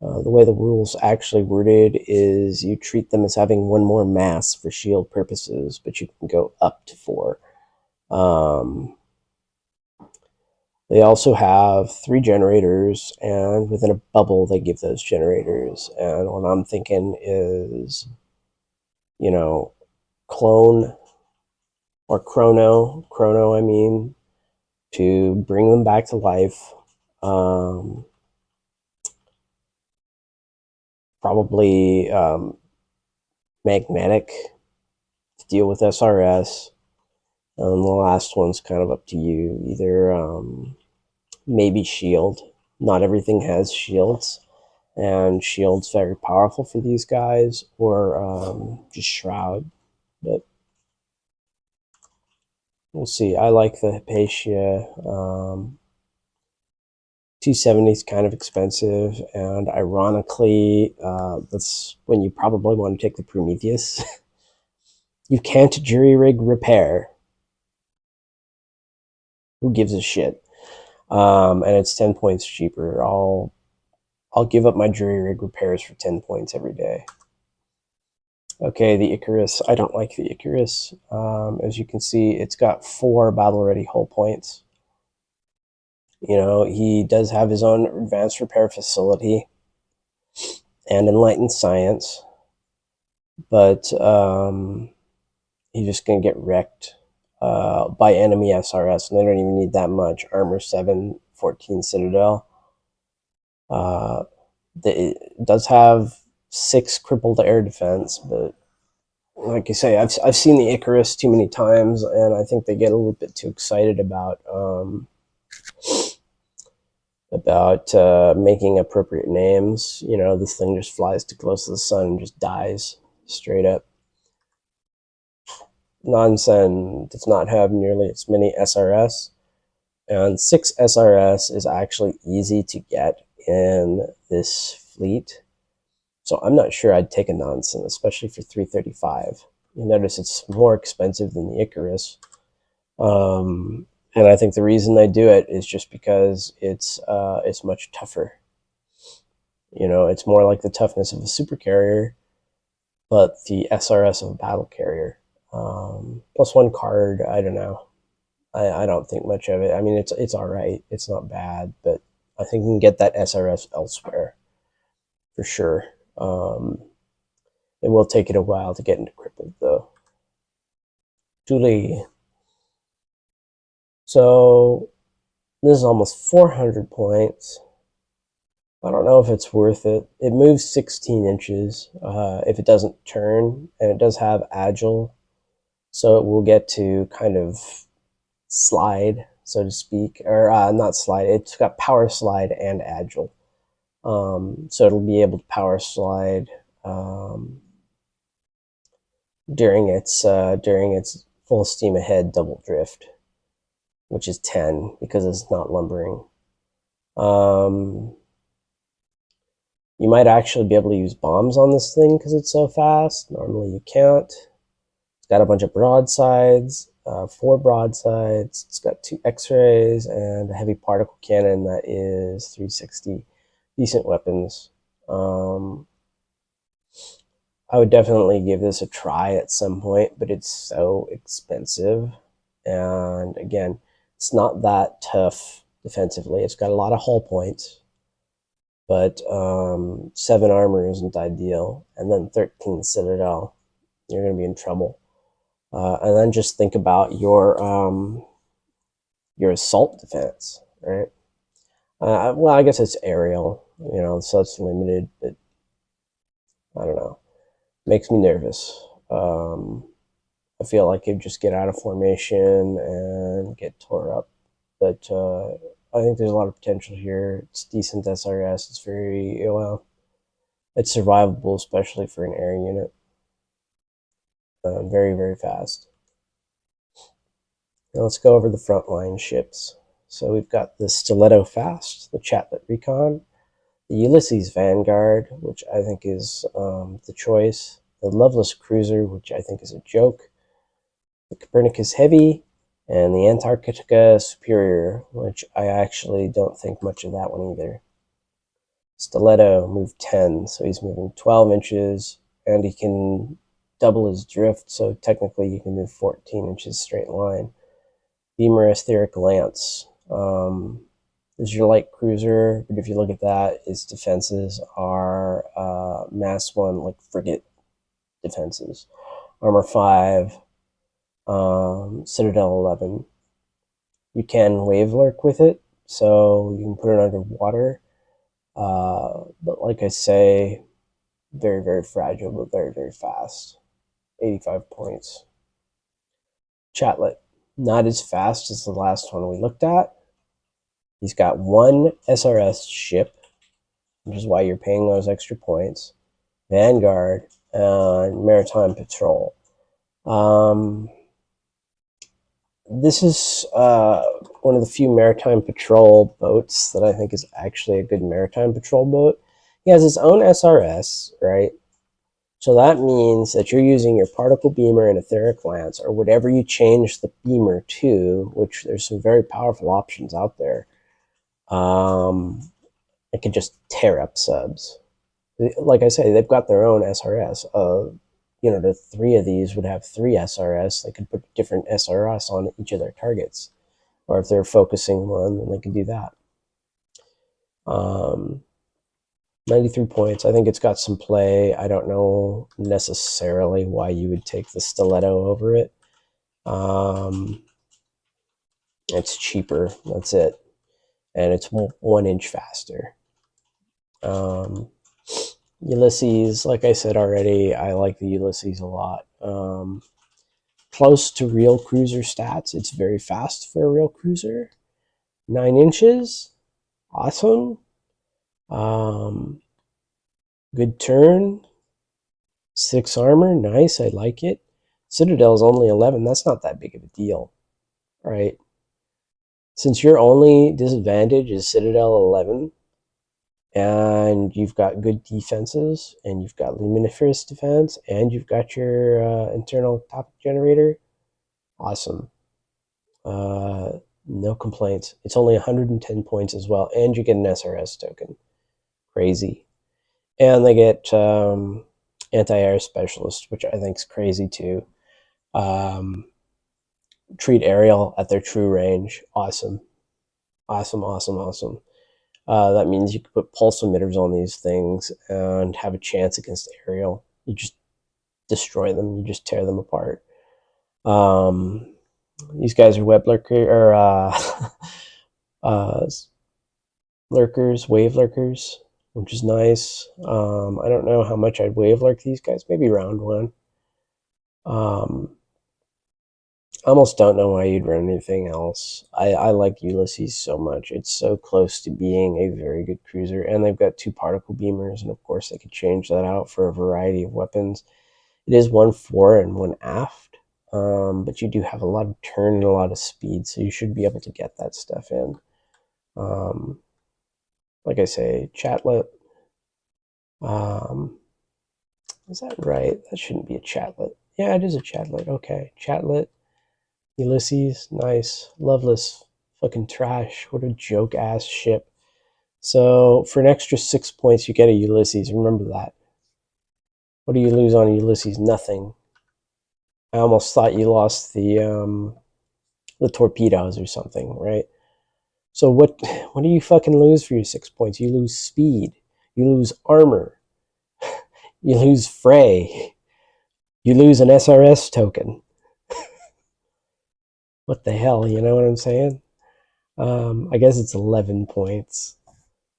The way the rules actually worded is you treat them as having 1 more mass for shield purposes, but you can go up to 4. They also have 3 generators, and within a bubble they give those generators. And what I'm thinking is, you know, clone or chrono I mean, to bring them back to life. Probably magnetic to deal with SRS. And the last one's kind of up to you. Either maybe shield. Not everything has shields, and shield's very powerful for these guys, or just shroud. But we'll see. I like the Hypatia. 270 is kind of expensive, and ironically, that's when you probably want to take the Prometheus. You can't jury rig repair. Who gives a shit? And it's 10 points cheaper. I'll give up my jury rig repairs for 10 points every day. Okay, the Icarus. I don't like the Icarus. As you can see, it's got 4 battle ready hull points. You know, he does have his own advanced repair facility and enlightened science, but he's just going to get wrecked by enemy SRS, and they don't even need that much. Armor 7, 14 Citadel. It does have 6 crippled air defense, but like you say, I've seen the Icarus too many times, and I think they get a little bit too excited about making appropriate names. You know, this thing just flies too close to the sun and just dies straight up. Nansen does not have nearly as many SRS, and 6 SRS is actually easy to get in this fleet. So I'm not sure I'd take a Nansen, especially for 335. You notice it's more expensive than the Icarus. And I think the reason they do it is just because it's much tougher. You know, it's more like the toughness of a supercarrier, but the SRS of a battle carrier. Plus 1 card, I don't know. I don't think much of it. I mean, it's all right. It's not bad, but I think you can get that SRS elsewhere for sure. It will take it a while to get into crippled, though. Julie. So this is almost 400 points. I don't know if it's worth it. It moves 16 inches if it doesn't turn, and it does have agile, so it will get to kind of slide, so to speak, or not slide. It's got power slide and agile, so it'll be able to power slide during its full steam ahead double drift, which is 10 because it's not lumbering. You might actually be able to use bombs on this thing because it's so fast. Normally you can't. It's got a bunch of broadsides, 4 broadsides. It's got 2 X-rays and a heavy particle cannon that is 360. Decent weapons. I would definitely give this a try at some point, but it's so expensive. And again, it's not that tough defensively. It's got a lot of hull points, but 7 armor isn't ideal. And then 13 citadel, you're going to be in trouble. And then just think about your assault defense, right? Well, I guess it's aerial, so it's limited, but I don't know. Makes me nervous. I feel like he'd just get out of formation and get tore up. But I think there's a lot of potential here. It's decent SRS. It's very, well, it's survivable, especially for an air unit. Very, very fast. Now let's go over the frontline ships. So we've got the Stiletto Fast, the Chatlet Recon, the Ulysses Vanguard, which I think is the choice, the Loveless Cruiser, which I think is a joke, the Copernicus Heavy, and the Antarctica Superior, which I actually don't think much of that one either. Stiletto moved 10, so he's moving 12 inches, and he can double his drift, so technically you can move 14 inches straight line. Beamer Etheric Lance. This is your light cruiser, but if you look at that, its defenses are Mass 1, like frigate defenses. Armor 5, Citadel 11. You can wave lurk with it, so you can put it underwater. But like I say, very, very fragile, but very, very fast. 85 points. Chatlet, not as fast as the last one we looked at. He's got 1 SRS ship, which is why you're paying those extra points. Vanguard and Maritime Patrol. This is one of the few Maritime Patrol boats that I think is actually a good Maritime Patrol boat. He has his own SRS, right? So that means that you're using your Particle Beamer and Etheric Lance, or whatever you change the beamer to, which there's some very powerful options out there. It could just tear up subs. Like I say, they've got their own SRS. The 3 of these would have 3 SRS. They could put different SRS on each of their targets. Or if they're focusing one, then they can do that. 93 points. I think it's got some play. I don't know necessarily why you would take the Stiletto over it. It's cheaper. That's it. And it's 1 inch faster. Ulysses, like I said already, I like the Ulysses a lot. Close to real cruiser stats. It's very fast for a real cruiser. 9 inches. Awesome. Good turn. 6 armor. Nice. I like it. Citadel is only 11. That's not that big of a deal, right? Since your only disadvantage is Citadel 11, and you've got good defenses, and you've got Luminiferous defense, and you've got your internal topic generator, awesome. No complaints. It's only 110 points as well, and you get an SRS token. Crazy. And they get anti-air specialist, which I think is crazy too. Treat aerial at their true range. Awesome. Awesome, awesome, awesome. That means you can put pulse emitters on these things and have a chance against aerial. You just destroy them. You just tear them apart. These guys are web lurker or lurkers, wave lurkers, which is nice. I don't know how much I'd wave lurk these guys. Maybe round 1. I almost don't know why you'd run anything else. I like Ulysses so much. It's so close to being a very good cruiser, and they've got 2 particle beamers, and of course they could change that out for a variety of weapons. It is 1 fore and 1 aft, but you do have a lot of turn and a lot of speed, so you should be able to get that stuff in. Like I say, Chatlet. Is that right? That shouldn't be a Chatlet. Yeah, it is a Chatlet. Okay, Chatlet. Ulysses, nice. Loveless, fucking trash. What a joke-ass ship. So for an extra 6 points, you get a Ulysses. Remember that. What do you lose on Ulysses? Nothing. I almost thought you lost the torpedoes or something, right? So what do you fucking lose for your 6 points? You lose speed. You lose armor. You lose fray. You lose an SRS token. What the hell, you know what I'm saying? I guess it's 11 points.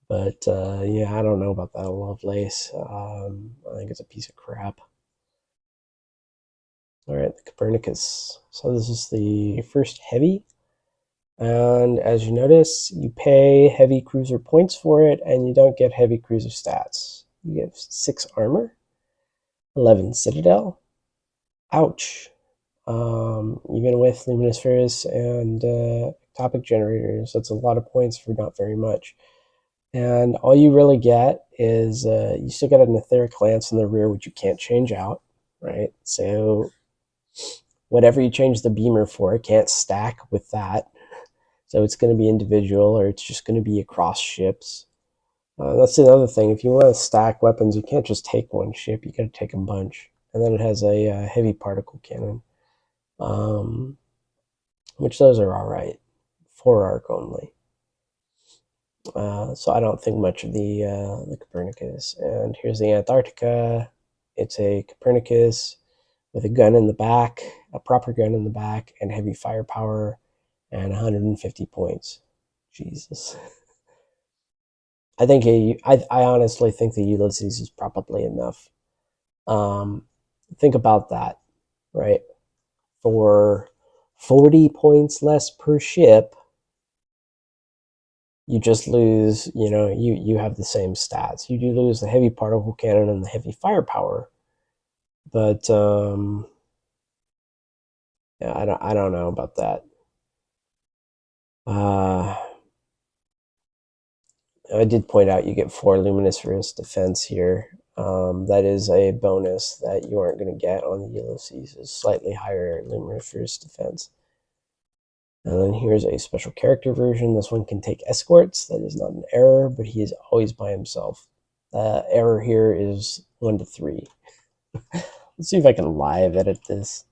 But yeah, I don't know about that Lovelace. I think it's a piece of crap. All right, the Copernicus. So this is the first heavy. And as you notice, you pay heavy cruiser points for it, and you don't get heavy cruiser stats. You get 6 armor, 11 citadel. Ouch. Even with luminespherists and ectopic generators, that's a lot of points for not very much. And all you really get is you still get an etheric lance in the rear, which you can't change out, right? So whatever you change the beamer for, it can't stack with that. So it's going to be individual, or it's just going to be across ships. That's another thing. If you want to stack weapons, you can't just take one ship. You got to take a bunch. And then it has a heavy particle cannon, which those are all right. 4 arc only. So I don't think much of the Copernicus. And here's the Antarctica. It's a Copernicus with a gun in the back, a proper gun in the back, and heavy firepower, and 150 points. Jesus. I honestly think the Ulysses is probably enough. Think about that, right? For 40 points less per ship, you just lose, you have the same stats. You do lose the heavy particle cannon and the heavy firepower, but yeah, I don't know about that. I did point out you get 4 luminescence defense here. That is a bonus that you aren't going to get on the Ulysses. Is slightly higher luminescence defense. And then here's a special character version. This one can take escorts. That is not an error, but he is always by himself. Error here is 1 to 3. Let's see if I can live edit this.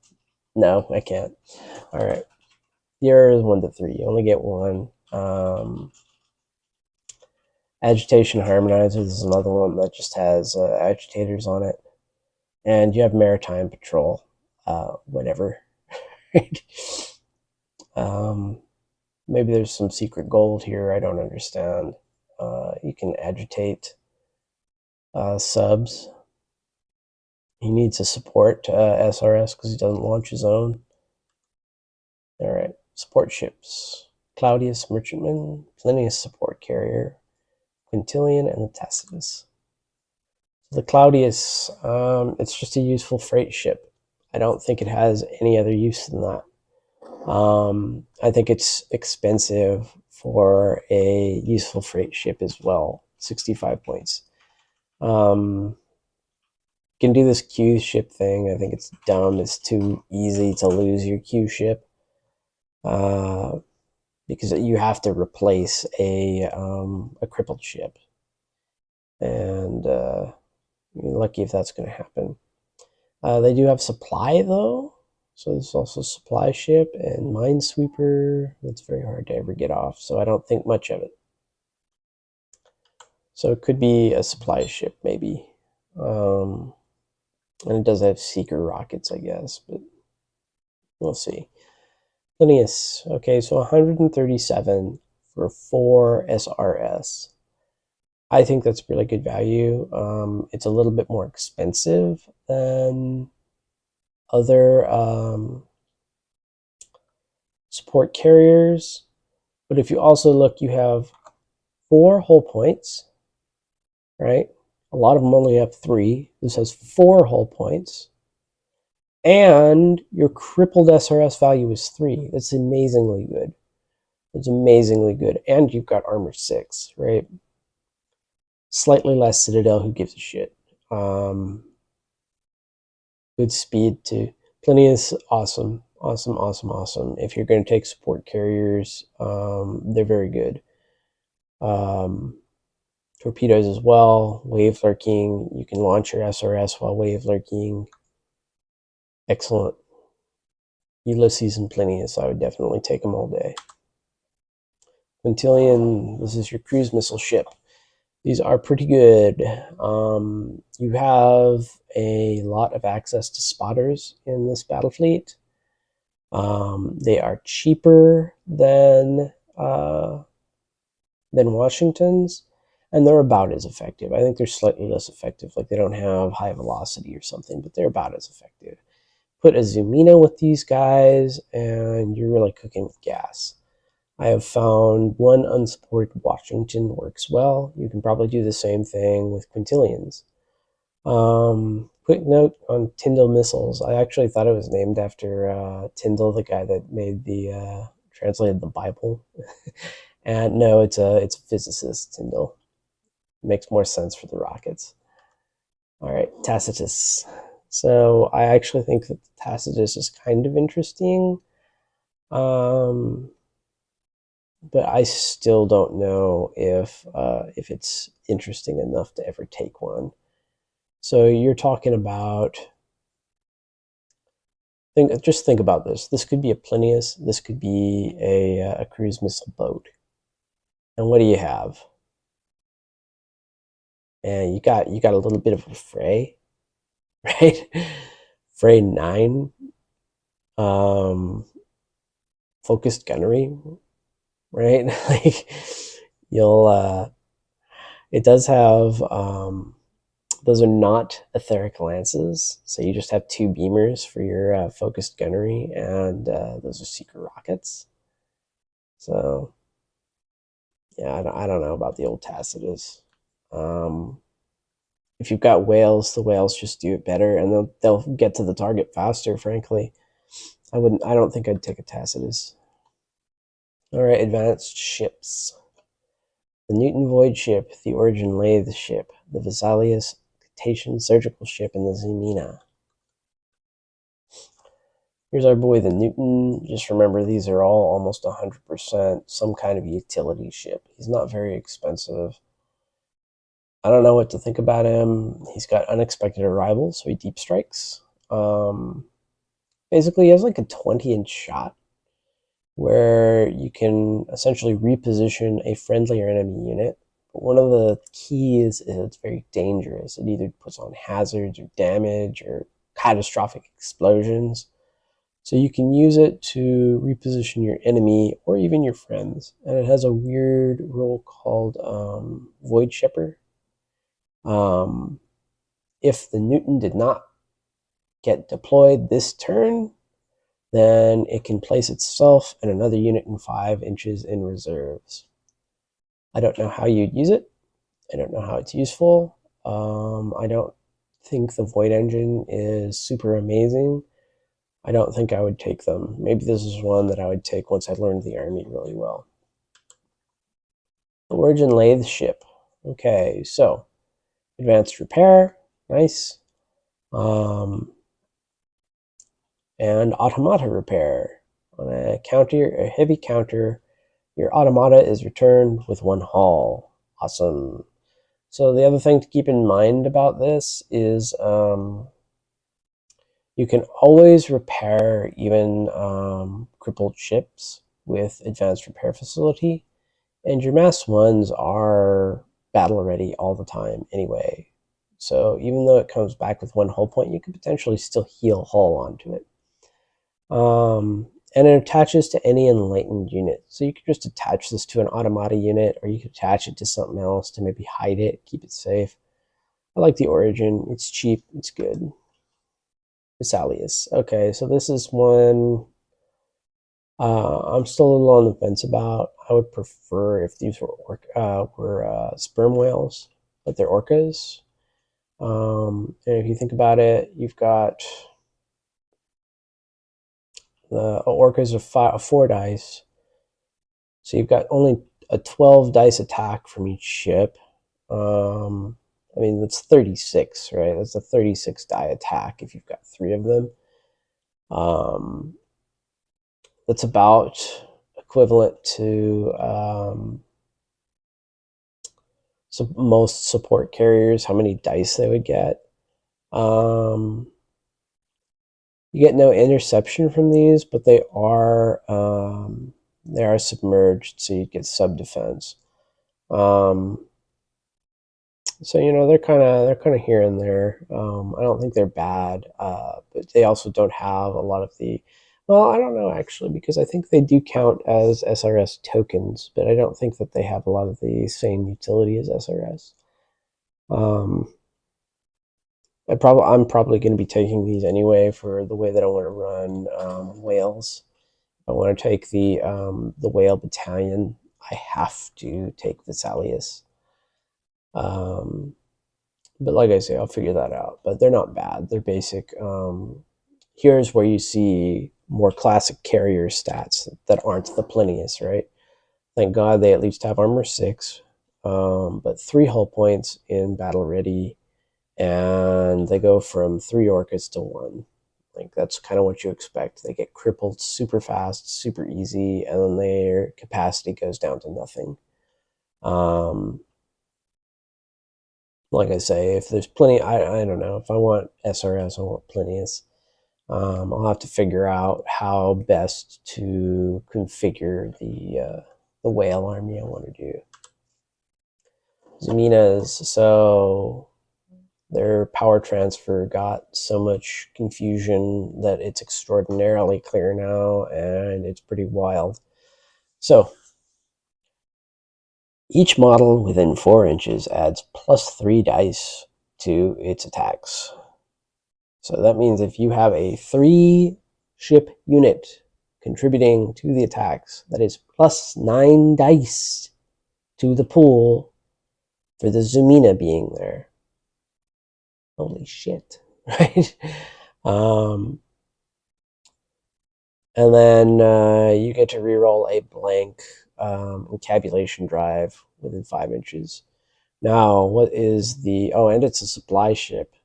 No, I can't. All right. The error is 1 to 3. You only get 1. Agitation Harmonizer. This is another one that just has agitators on it. And you have Maritime Patrol. Whatever. Maybe there's some secret gold here. I don't understand. You can agitate subs. He needs to support SRS because he doesn't launch his own. All right. Support ships. Claudius Merchantman. Plinius Support Carrier. Quintilian, and the Tacitus. The Claudius, it's just a useful freight ship. I don't think it has any other use than that. I think it's expensive for a useful freight ship as well. 65 points. You can do this Q ship thing. I think it's dumb. It's too easy to lose your Q ship. Because you have to replace a crippled ship. And you're lucky if that's going to happen. They do have supply, though. So there's also supply ship and minesweeper. That's very hard to ever get off, so I don't think much of it. So it could be a supply ship, maybe. And it does have seeker rockets, I guess, but we'll see. Linnaeus. Okay, so 137 for 4 SRS. I think that's really good value. It's a little bit more expensive than other support carriers. But if you also look, you have 4 hull points, right? A lot of them only have 3. This has 4 hull points. And your crippled SRS value is 3. That's amazingly good. It's amazingly good. And you've got armor 6, right? Slightly less Citadel, who gives a shit. Good speed too. Plinius, awesome. Awesome, awesome, awesome. If you're going to take support carriers, they're very good. torpedoes as well. Wave lurking. You can launch your SRS while wave lurking. Excellent. Ulysses and Plinius, I would definitely take them all day. Quintilian, this is your cruise missile ship. These are pretty good. You have a lot of access to spotters in this battle fleet. They are cheaper than Washington's, and they're about as effective. I think they're slightly less effective, like they don't have high velocity or something, but they're about as effective. Put a Zoomina with these guys, and you're really cooking with gas. I have found one unsupported Washington works well. You can probably do the same thing with Quintilians. Quick note on Tyndall missiles. I actually thought it was named after Tyndall, the guy that made the translated the Bible. And no, it's a physicist, Tyndall. Makes more sense for the rockets. All right, Tacitus. So I actually think that Tacitus is kind of interesting. But I still don't know if it's interesting enough to ever take one. So you're talking about, just think about this. This could be a Plinius. This could be a cruise missile boat. And what do you have? And you got a little bit of a fray, right? Fray 9, focused gunnery, right? Like you'll it does have those are not etheric lances, so you just have 2 beamers for your focused gunnery, and those are seeker rockets. So yeah, I don't know about the old Tacitus. If you've got whales, the whales just do it better, and they'll get to the target faster. Frankly, I don't think I'd take a Tacitus. All right, advanced ships. The Newton Void ship, the Origin Lathe ship, the Vesalius Cetacean surgical ship, and the Zoomina. Here's our boy, the Newton. Just remember, these are all almost 100% some kind of utility ship. He's not very expensive. I don't know what to think about him. He's got unexpected arrivals, so he deep strikes. Basically, he has like a 20-inch shot where you can essentially reposition a friendly or enemy unit. But one of the keys is it's very dangerous. It either puts on hazards or damage or catastrophic explosions. So you can use it to reposition your enemy or even your friends. And it has a weird rule called Void Shipper. If the Newton did not get deployed this turn, then it can place itself and another unit in 5 inches in reserves. I don't know how you'd use it. I don't know how it's useful. I don't think the Void Engine is super amazing. I don't think I would take them. Maybe this is one that I would take once I learned the army really well. The Origin Lathe ship. Okay, so advanced repair, nice. And automata repair. On a heavy counter, your automata is returned with 1 hull. Awesome. So the other thing to keep in mind about this is you can always repair even crippled ships with advanced repair facility, and your mass 1s are battle ready all the time anyway. So even though it comes back with 1 hull point, you could potentially still heal hull onto it. And it attaches to any enlightened unit. So you could just attach this to an automata unit, or you could attach it to something else to maybe hide it, keep it safe. I like the Origin. It's cheap. It's good. Vesalius. Okay, so this is one I'm still a little on the fence about. I would prefer if these were sperm whales, but they're orcas. And if you think about it, you've got the orcas are 4 dice, so you've got only a 12 dice attack from each ship. I mean, that's 36, right? That's a 36 die attack if you've got 3 of them. That's about equivalent to most support carriers, how many dice they would get. You get no interception from these, but they are submerged, so you get sub defense. So they're kind of here and there. I don't think they're bad, but they also don't have a lot of the. Well, I don't know actually, because I think they do count as SRS tokens, but I don't think that they have a lot of the same utility as SRS. I'm probably going to be taking these anyway for the way that I want to run whales. If I want to take the whale battalion, I have to take the Salius. But like I say, I'll figure that out. But they're not bad. They're basic. Here's where you see more classic carrier stats that aren't the Plinius, right? Thank God they at least have armor 6, but 3 hull points in battle ready, and they go from 3 orcas to 1. Like, that's kind of what you expect. They get crippled super fast, super easy, and then their capacity goes down to nothing. Like I say, if there's plenty, I don't know. If I want SRS, I want Plinius. I'll have to figure out how best to configure the whale army I want to do. Zuminas, so their power transfer got so much confusion that it's extraordinarily clear now, and it's pretty wild. So each model within 4 inches adds +3 dice to its attacks. So that means if you have a 3-ship unit contributing to the attacks, that is +9 dice to the pool for the Zumina being there. Holy shit, right? And then you get to reroll a blank encabulation drive within 5 inches. Now, what is the... Oh, and it's a supply ship.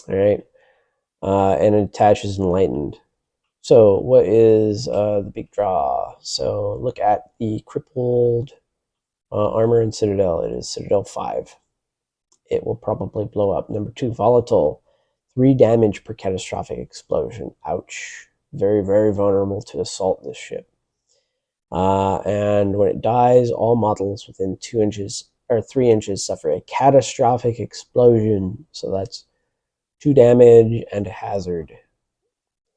All right. And it attaches enlightened. So what is the big draw? So look at the crippled armor and Citadel. It is Citadel 5. It will probably blow up. Number 2, volatile. 3 damage per catastrophic explosion. Ouch. Very, very vulnerable to assault this ship. And when it dies, all models within 2 inches or 3 inches suffer a catastrophic explosion. So that's 2 damage and a hazard.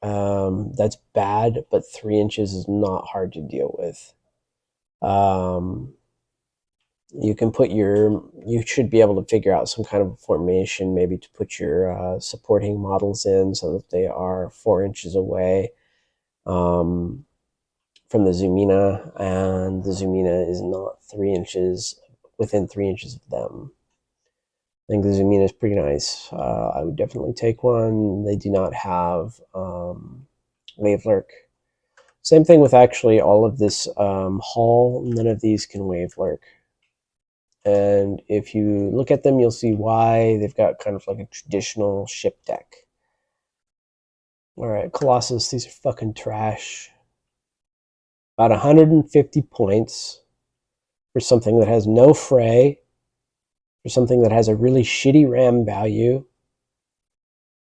That's bad, but 3 inches is not hard to deal with. You can put you should be able to figure out some kind of formation, maybe to put your supporting models in so that they are 4 inches away from the Zumina, and the Zumina is not 3 inches within 3 inches of them. I think the Zumina is pretty nice. I would definitely take one. They do not have wave lurk. Same thing with actually all of this hull. None of these can wave lurk. And if you look at them, you'll see why. They've got kind of like a traditional ship deck. All right, Colossus, these are fucking trash. About 150 points for something that has no fray, for something that has a really shitty RAM value,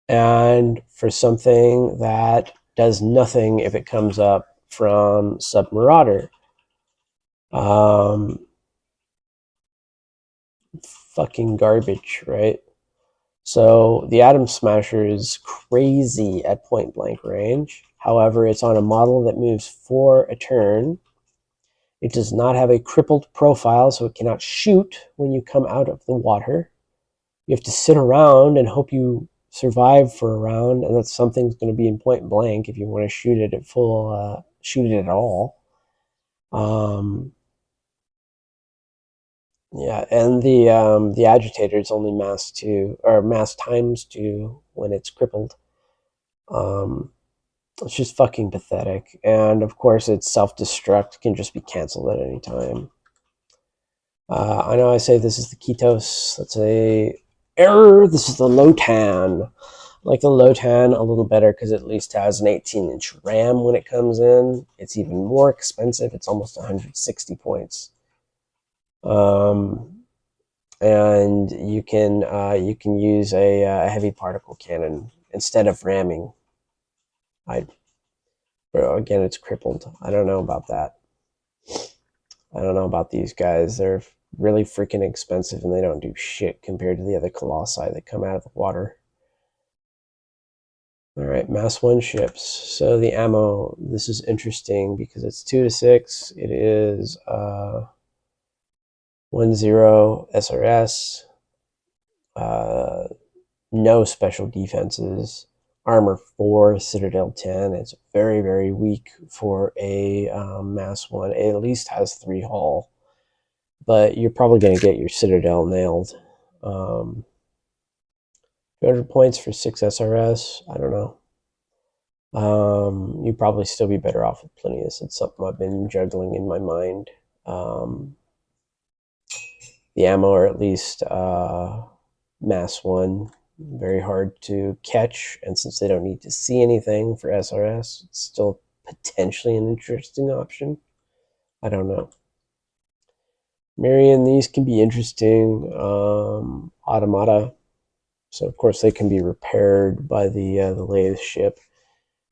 and for something that does nothing if it comes up from Submarauder. Fucking garbage, right? So the Atom Smasher is crazy at point blank range. However, it's on a model that moves 4 a turn. It does not have a crippled profile, so it cannot shoot when you come out of the water. You have to sit around and hope you survive for a round, and that something's going to be in point blank if you want to shoot it at full, shoot it at all. Yeah, and the agitator is only mass 2 or mass times 2 when it's crippled. It's just fucking pathetic. And of course, its self-destruct can just be canceled at any time. I know I say this is the Ketos. That's a error. This is the Lotan. I like the Lotan a little better because it at least has an 18-inch RAM when it comes in. It's even more expensive. It's almost 160 points. And you can use a heavy particle cannon instead of ramming. Bro, again, it's crippled. I don't know about that. I don't know about these guys. They're really freaking expensive, and they don't do shit compared to the other colossi that come out of the water. All right, mass 1 ships. So the ammo, this is interesting because it's 2 to 6. It is 1-0 SRS. No special defenses. Armor 4, Citadel 10. It's very, very weak for a mass 1. It at least has 3 hull, but you're probably going to get your Citadel nailed. 200 points for 6 SRS. I don't know. You'd probably still be better off with Plinius. It's something I've been juggling in my mind. The ammo, or at least mass 1, very hard to catch, and since they don't need to see anything for SRS, it's still potentially an interesting option. I don't know. Marion, these can be interesting. Automata, so of course they can be repaired by the lathe ship.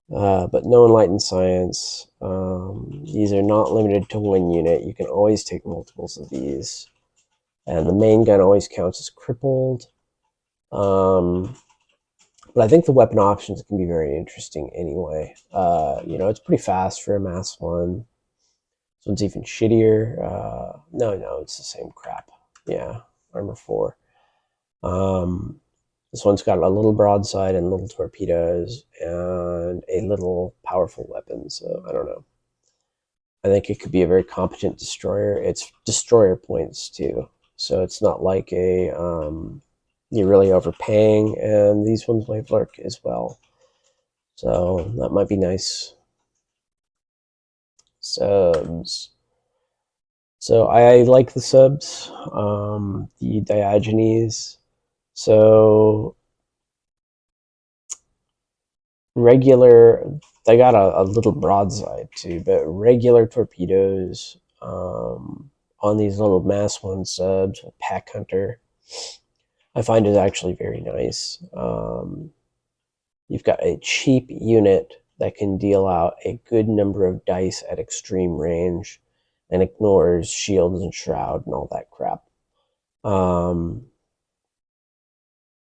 But no enlightened science. These are not limited to 1 unit. You can always take multiples of these. And the main gun always counts as crippled. But I think the weapon options can be very interesting anyway. It's pretty fast for a mass 1. This one's even shittier. No, it's the same crap. Yeah, armor 4. This one's got a little broadside and little torpedoes and a little powerful weapon, so I don't know. I think it could be a very competent destroyer. It's destroyer points too, so it's not like you're really overpaying, and these ones might lurk as well. So that might be nice. Subs. So I like the subs. The Diogenes. So regular, they got a little broadside too, but regular torpedoes on these little mass 1 subs with Pack Hunter, I find is actually very nice. You've got a cheap unit that can deal out a good number of dice at extreme range and ignores shields and shroud and all that crap.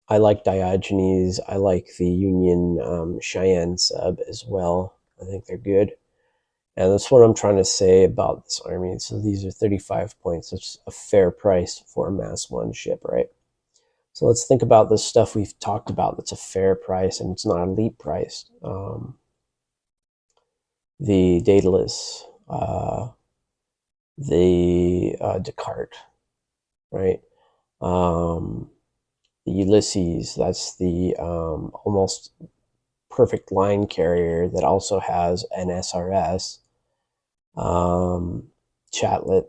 I like Diogenes. I like the Union Cheyenne sub as well. I think they're good. And that's what I'm trying to say about this army. So these are 35 points. It's a fair price for a mass 1 ship, right? So let's think about the stuff we've talked about that's a fair price and it's not elite priced. The Daedalus, the Descartes, right? The Ulysses, that's the almost perfect line carrier that also has an SRS. Chatlet,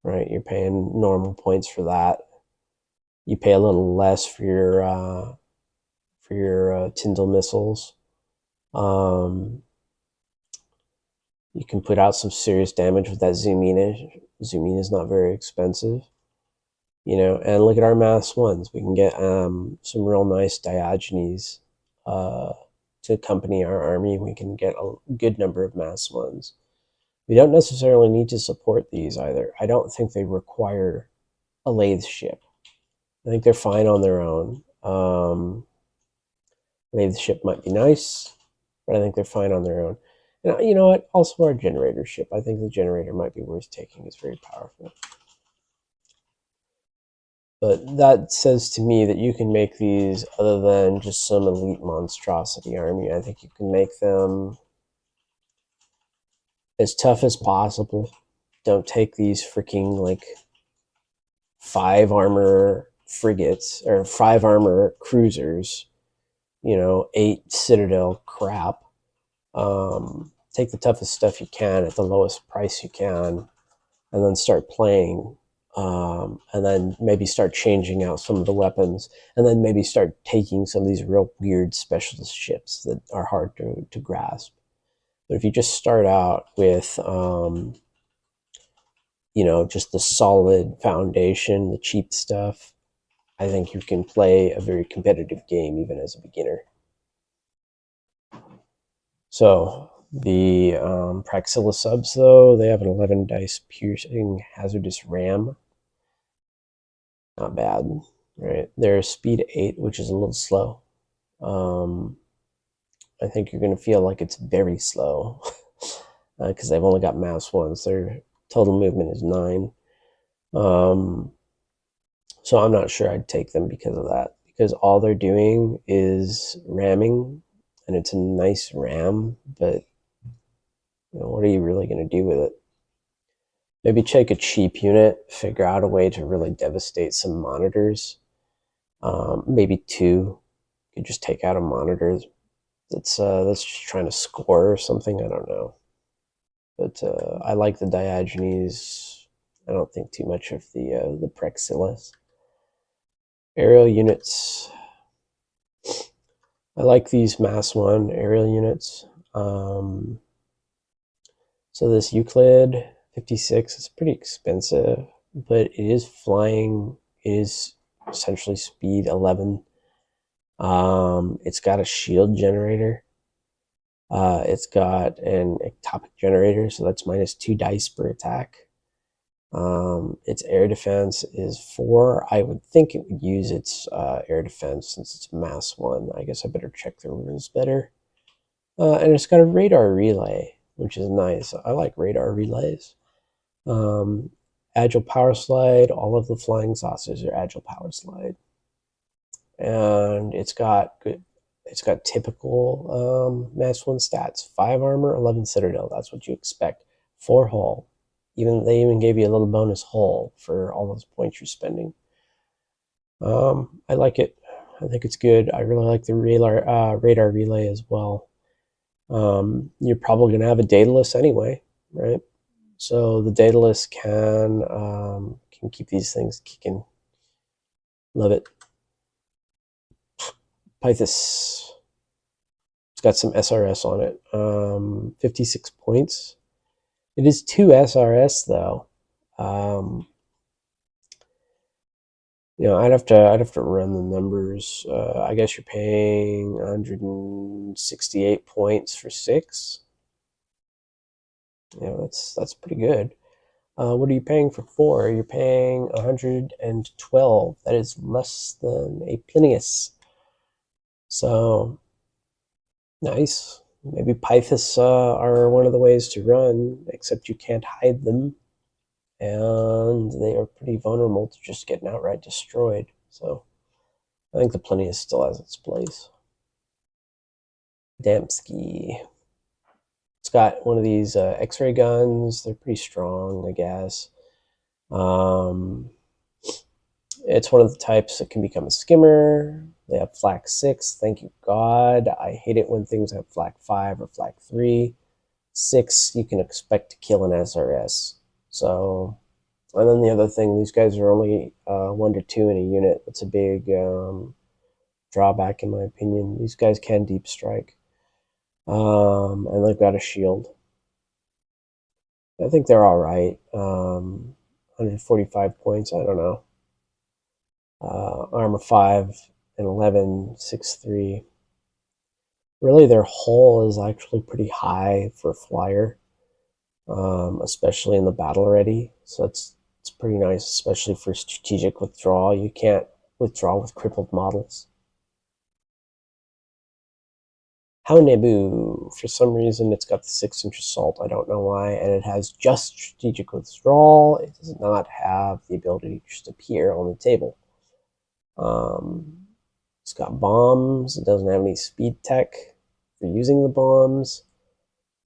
right? You're paying normal points for that. You pay a little less for your Tyndall missiles. You can put out some serious damage with that zoom in. Zoom in is not very expensive. And look at our mass 1s. We can get some real nice Diogenes to accompany our army. We can get a good number of mass 1s. We don't necessarily need to support these either. I don't think they require a lathe ship. I think they're fine on their own. Lathe ship might be nice, but I think they're fine on their own. And you know what? Also our generator ship. I think the generator might be worth taking. It's very powerful. But that says to me that you can make these other than just some elite monstrosity army. I think you can make them as tough as possible. Don't take these freaking like 5 armor frigates or 5 armor cruisers, 8 Citadel crap. Take the toughest stuff you can at the lowest price you can, and then start playing. And then maybe start changing out some of the weapons, and then maybe start taking some of these real weird specialist ships that are hard to grasp. But if you just start out with you know, just the solid foundation, the cheap stuff, I think you can play a very competitive game even as a beginner. So the Praxilla subs, though, they have an 11 dice piercing hazardous ram. Not bad, right? They're speed 8, which is a little slow. I think you're going to feel like it's very slow because they've only got mass ones. Their total movement is 9. So I'm not sure I'd take them because of that, because all they're doing is ramming, and it's a nice ram, but you know, what are you really going to do with it? Maybe take a cheap unit, figure out a way to really devastate some monitors. Maybe 2. You could just take out a monitor that's just trying to score or something. I don't know. But I like the Diogenes. I don't think too much of the Praxillas. Aerial units. I like these Mass 1 aerial units. So this Euclid 56 is pretty expensive, but it is flying. It is essentially speed 11. It's got a shield generator. It's got an ectopic generator, so that's -2 dice per attack. Its air defense is 4. I would think it would use its air defense since it's Mass 1. I guess I better check the rules better. And it's got a radar relay, which is nice. I like radar relays. Agile power slide. All of the flying saucers are agile power slide. And it's got typical Mass 1 stats. 5 armor, 11 citadel. That's what you expect. 4 hull. They even gave you a little bonus hull for all those points you're spending. I like it. I think it's good. I really like the radar relay as well. You're probably going to have a Daedalus anyway, right? So the Daedalus can keep these things kicking. Love it. Pythus. It's got some SRS on it. 56 points. It is 2 SRS though. You know, I'd have to run the numbers. I guess you're paying 168 points for 6. You know, that's pretty good. What are you paying for 4? You're paying 112. That is less than a Plinius. So nice. Maybe Pythus are one of the ways to run, except you can't hide them, and they are pretty vulnerable to just getting outright destroyed. So I think the Plinius still has its place. Damsky. It's got one of these X-ray guns. They're pretty strong, I guess. It's one of the types that can become a skimmer. They have flak 6. Thank you, God. I hate it when things have flak 5 or flak 3. 6, you can expect to kill an SRS. So, and then the other thing, these guys are only 1 to 2 in a unit. That's a big drawback, in my opinion. These guys can deep strike. And they've got a shield. I think they're all right. 145 points, I don't know. Armor 5 and 11, 6-3. Really, their hull is actually pretty high for a flyer, especially in the battle ready. So it's pretty nice, especially for strategic withdrawal. You can't withdraw with crippled models. Haunebu, for some reason, it's got the 6-inch assault. I don't know why, and it has just strategic withdrawal. It does not have the ability to just appear on the table. It's got bombs. It doesn't have any speed tech for using the bombs,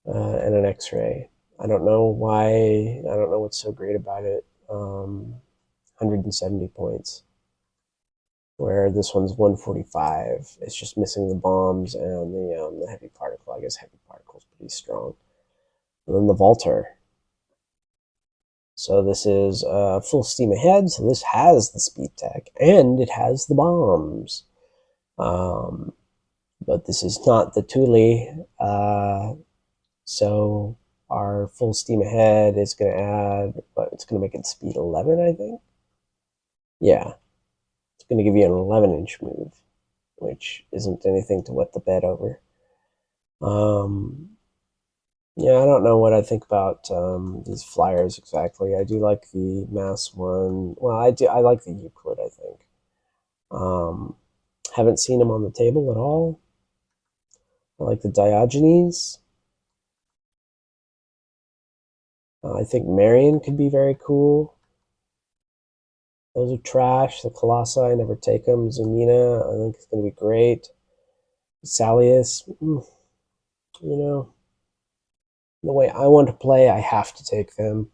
and an X-ray. I don't know why. I don't know what's so great about it. 170 points, where this one's 145. It's just missing the bombs and the heavy particle. I guess heavy particle is pretty strong. And then the Volter. So this is full steam ahead. So this has the speed tech and it has the bombs. But this is not the Thule. So our full steam ahead is going to add, but it's going to make it speed 11, I think. Yeah, it's going to give you an 11-inch move, which isn't anything to wet the bed over. Yeah, I don't know what I think about these flyers exactly. I do like the mass one. Well, I like the Euclid, I think. Haven't seen them on the table at all. I like the Diogenes. I think Marion could be very cool. Those are trash. The Colossi, I never take them. Zumina, I think it's going to be great. Salius, you know, the way I want to play, I have to take them.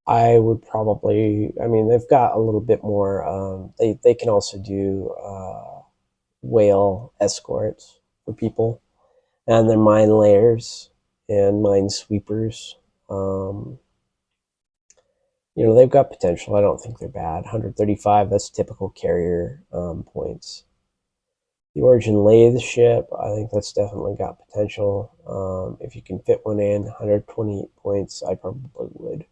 I would probably, I mean, they've got a little bit more, they can also do whale escorts for people, and they're mine layers and mine sweepers. They've got potential. I don't think they're bad. 135, that's typical carrier points. The Origin Lathe ship, I think that's definitely got potential. If you can fit one in, 128 points, I probably would.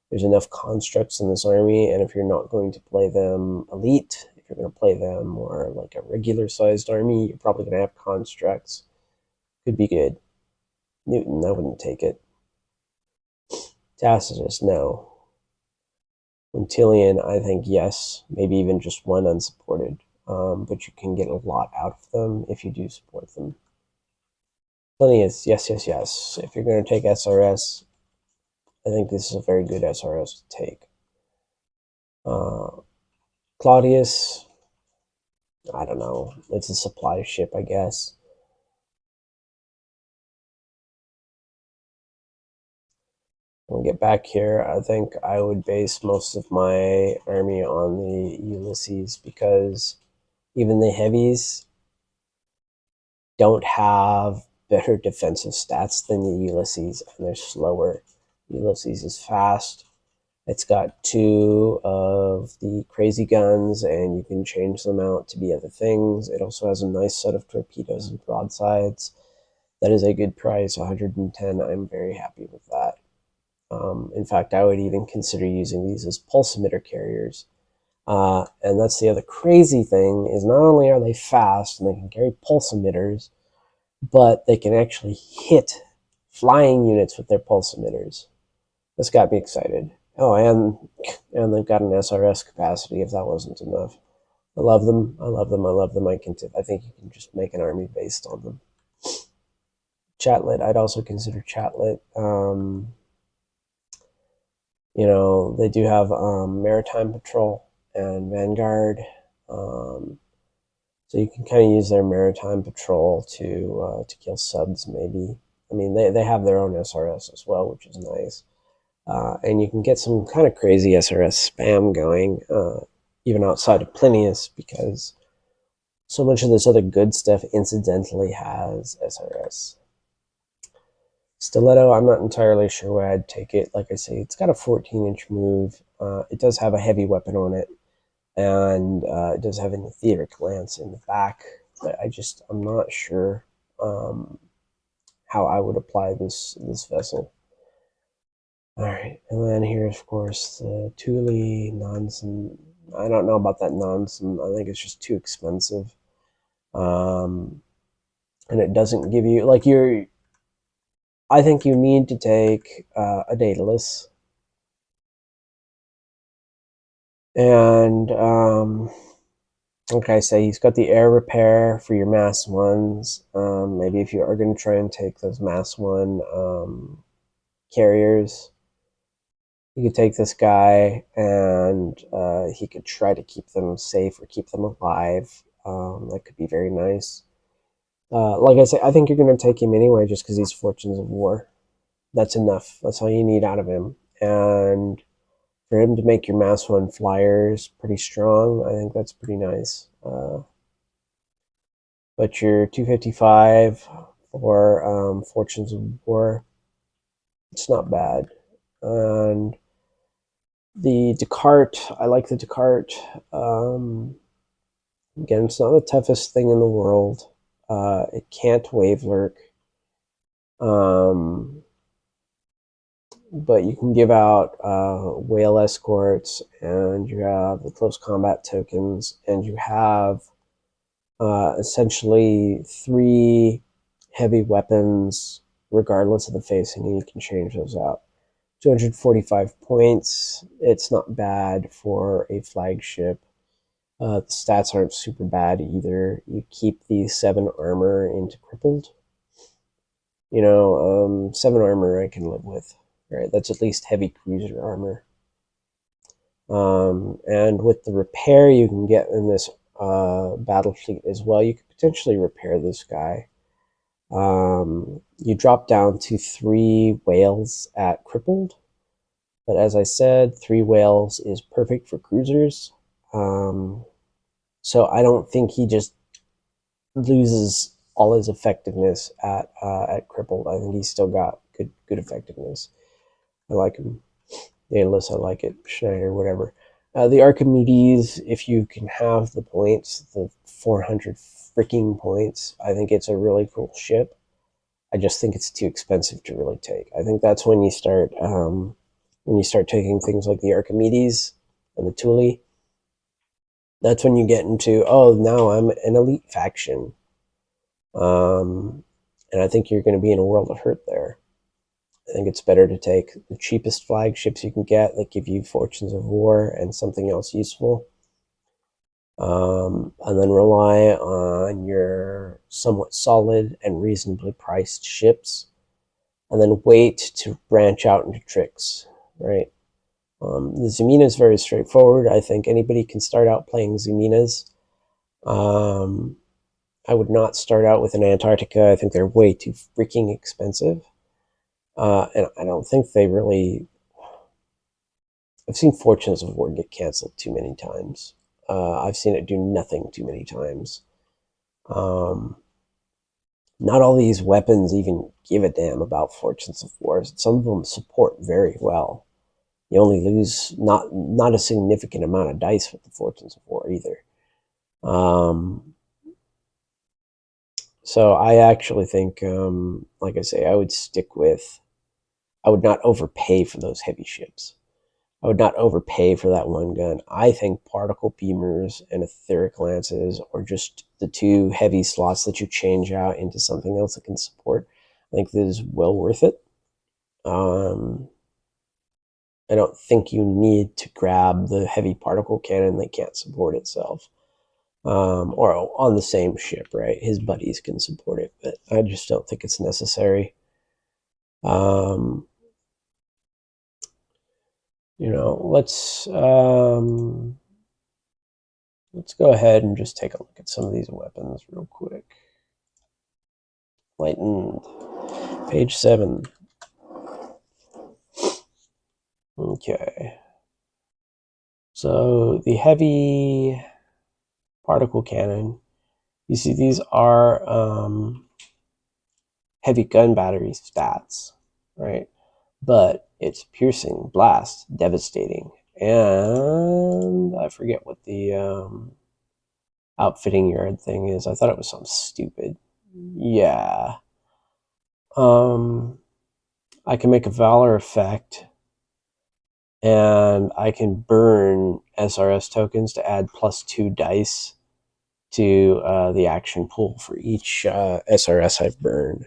There's enough constructs in this army, and if you're not going to play them elite, if you're going to play them more like a regular-sized army, you're probably going to have constructs. Could be good. Newton, I wouldn't take it. Tacitus, no. Quintilian, I think yes, maybe even just one unsupported, but you can get a lot out of them if you do support them. Plinius, yes. If you're going to take SRS, I think this is a very good SRS to take. Claudius, I don't know. It's a supply ship, I guess. When we get back here, I think I would base most of my army on the Ulysses, because even the heavies don't have better defensive stats than the Ulysses, and they're slower. Ulysses is fast. It's got 2 of the crazy guns, and you can change them out to be other things. It also has a nice set of torpedoes and broadsides. That is a good price, 110. I'm very happy with that. In fact, I would even consider using these as pulse emitter carriers. And that's the other crazy thing, is not only are they fast and they can carry pulse emitters, but they can actually hit flying units with their pulse emitters. This got me excited. Oh, and they've got an SRS capacity, if that wasn't enough. I love them. I think you can just make an army based on them. Chatlet, I'd also consider Chatlet. They do have Maritime Patrol and Vanguard. So you can kind of use their Maritime Patrol to kill subs, maybe. I mean, they have their own SRS as well, which is nice. And you can get some kind of crazy SRS spam going, even outside of Plinius, because so much of this other good stuff incidentally has SRS. Stiletto, I'm not entirely sure where I'd take it. Like I say, it's got a 14-inch move. It does have a heavy weapon on it, and it does have an etheric lance in the back. But I'm not sure how I would apply this vessel. All right, and then here's, of course, the Thule Nansen. I don't know about that Nansen. I think it's just too expensive. And it doesn't give you, like, I think you need to take a Daedalus. And, like I say, he's got the air repair for your mass ones. Maybe if you are going to try and take those mass one carriers, you could take this guy, and he could try to keep them safe or keep them alive. That could be very nice. Like I say, I think you're going to take him anyway, just because he's Fortunes of War. That's enough. That's all you need out of him. And for him to make your mass one flyers pretty strong, I think that's pretty nice. But your 255 for Fortunes of War, it's not bad. And the Descartes, I like the Descartes. Again, it's not the toughest thing in the world. It can't wave lurk. but you can give out whale escorts, and you have the close combat tokens, and you have essentially 3 heavy weapons, regardless of the facing, and you can change those out. 245 points. It's not bad for a flagship. The stats aren't super bad either. You keep the 7 armor into crippled. 7 armor I can live with. Right, that's at least heavy cruiser armor. And with the repair you can get in this battle fleet as well, you could potentially repair this guy. You drop down to 3 whales at crippled, but as I said, 3 whales is perfect for cruisers. So I don't think he just loses all his effectiveness at crippled. I think he's still got good effectiveness. I like him. Daedalus, I like it. Schneider, whatever. The Archimedes, if you can have the points, the 400 freaking points, I think it's a really cool ship. I just think it's too expensive to really take. I think that's when you start taking things like the Archimedes and the Thule. That's when you get into, oh, now I'm an elite faction. And I think you're going to be in a world of hurt there. I think it's better to take the cheapest flagships you can get that give you Fortunes of War and something else useful. And then rely on your somewhat solid and reasonably priced ships. And then wait to branch out into tricks, right? The Zemina is very straightforward. I think anybody can start out playing Zeminas. I would not start out with an Antarctica. I think they're way too freaking expensive. And I don't think they really... I've seen Fortunes of War get canceled too many times. I've seen it do nothing too many times. Not all these weapons even give a damn about Fortunes of War. Some of them support very well. You only lose not a significant amount of dice with the Fortunes of War either. So I actually think, like I say, I would not overpay for those heavy ships. I would not overpay for that one gun. I think particle beamers and etheric lances, or just the 2 heavy slots that you change out into something else that can support, I think this is well worth it. I don't think you need to grab the heavy particle cannon that can't support itself. Or on the same ship, right? His buddies can support it, but I just don't think it's necessary. Let's go ahead and just take a look at some of these weapons real quick. Lightened, page 7. Okay. So the heavy particle cannon, you see these are heavy gun battery stats, right? But it's piercing, blast, devastating, and I forget what the outfitting yard thing is. I thought it was something stupid. Yeah. I can make a Valor effect, and I can burn SRS tokens to add +2 dice to the action pool for each SRS I burn.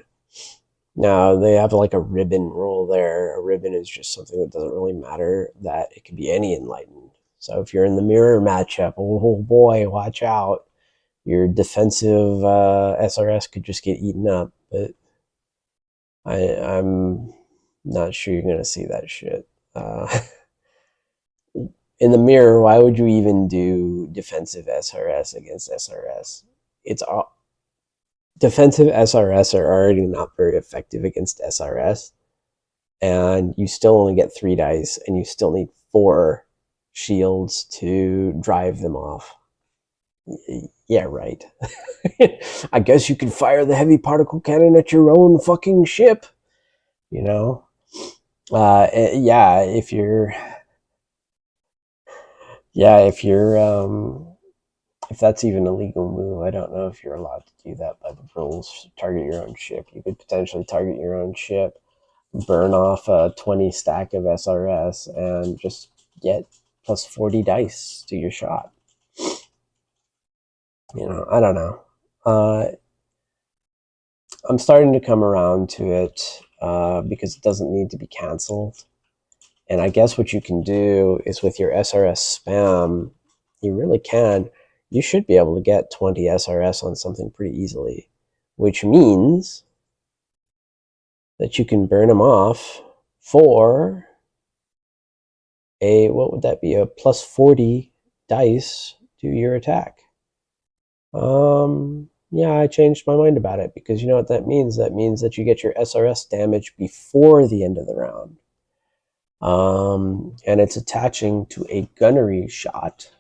Now, they have like a ribbon rule there. A ribbon is just something that doesn't really matter, that it could be any enlightened. So if you're in the mirror matchup, oh boy, watch out. Your defensive SRS could just get eaten up, but I'm not sure you're going to see that shit. In the mirror, why would you even do defensive SRS against SRS? Defensive SRS are already not very effective against SRS, and you still only get 3 dice, and you still need 4 shields to drive them off. Yeah, right. I guess you could fire the heavy particle cannon at your own fucking ship, Yeah, if that's even a legal move, I don't know if you're allowed to do that by the rules. Target your own ship. You could potentially target your own ship. burn off a 20 stack of SRS and just get plus 40 dice to your shot. You know, I don't know. I'm starting to come around to it because it doesn't need to be canceled. And I guess what you can do is with your SRS spam, you really can. You should be able to get 20 SRS on something pretty easily, which means that you can burn them off for a, what would that be, a plus 40 dice to your attack. Yeah, I changed my mind about it because you know what that means? That means that you get your SRS damage before the end of the round. And it's attaching to a gunnery shot.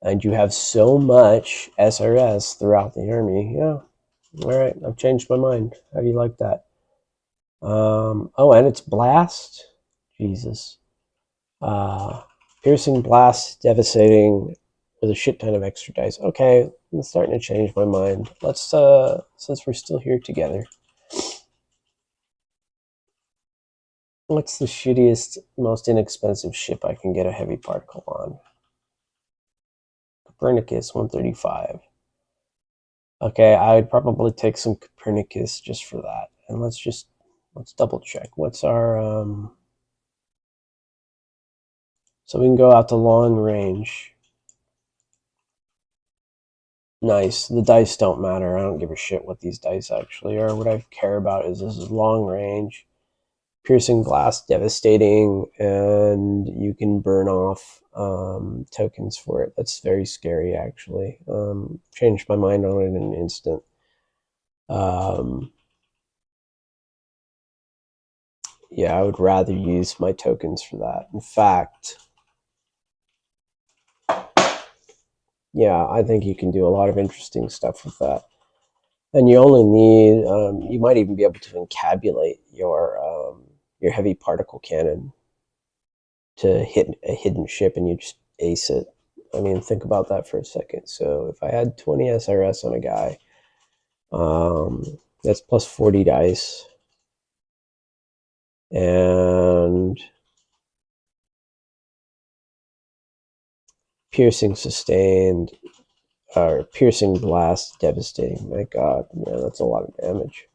And you have so much SRS throughout the army. Yeah, all right, I've changed my mind. How do you like that? Oh, and it's blast. Jesus. Piercing blast, devastating, with a shit ton of extra dice. Okay, I'm starting to change my mind. Let's, since we're still here together, what's the shittiest, most inexpensive ship I can get a heavy particle on? Copernicus 135. Okay, I would probably take some Copernicus just for that. And let's double check. What's our, so we can go out to long range. Nice. The dice don't matter. I don't give a shit what these dice actually are. What I care about is this is long range. Piercing blast, devastating, and you can burn off tokens for it. That's very scary, actually. Changed my mind on it in an instant. Yeah, I would rather use my tokens for that. In fact, yeah, I think you can do a lot of interesting stuff with that. And you only need, you might even be able to encabulate your heavy particle cannon to hit a hidden ship and you just ace it. I mean, think about that for a second. So if I had 20 SRS on a guy, that's plus 40 dice. And piercing sustained, or piercing blast, devastating. My God, yeah, that's a lot of damage.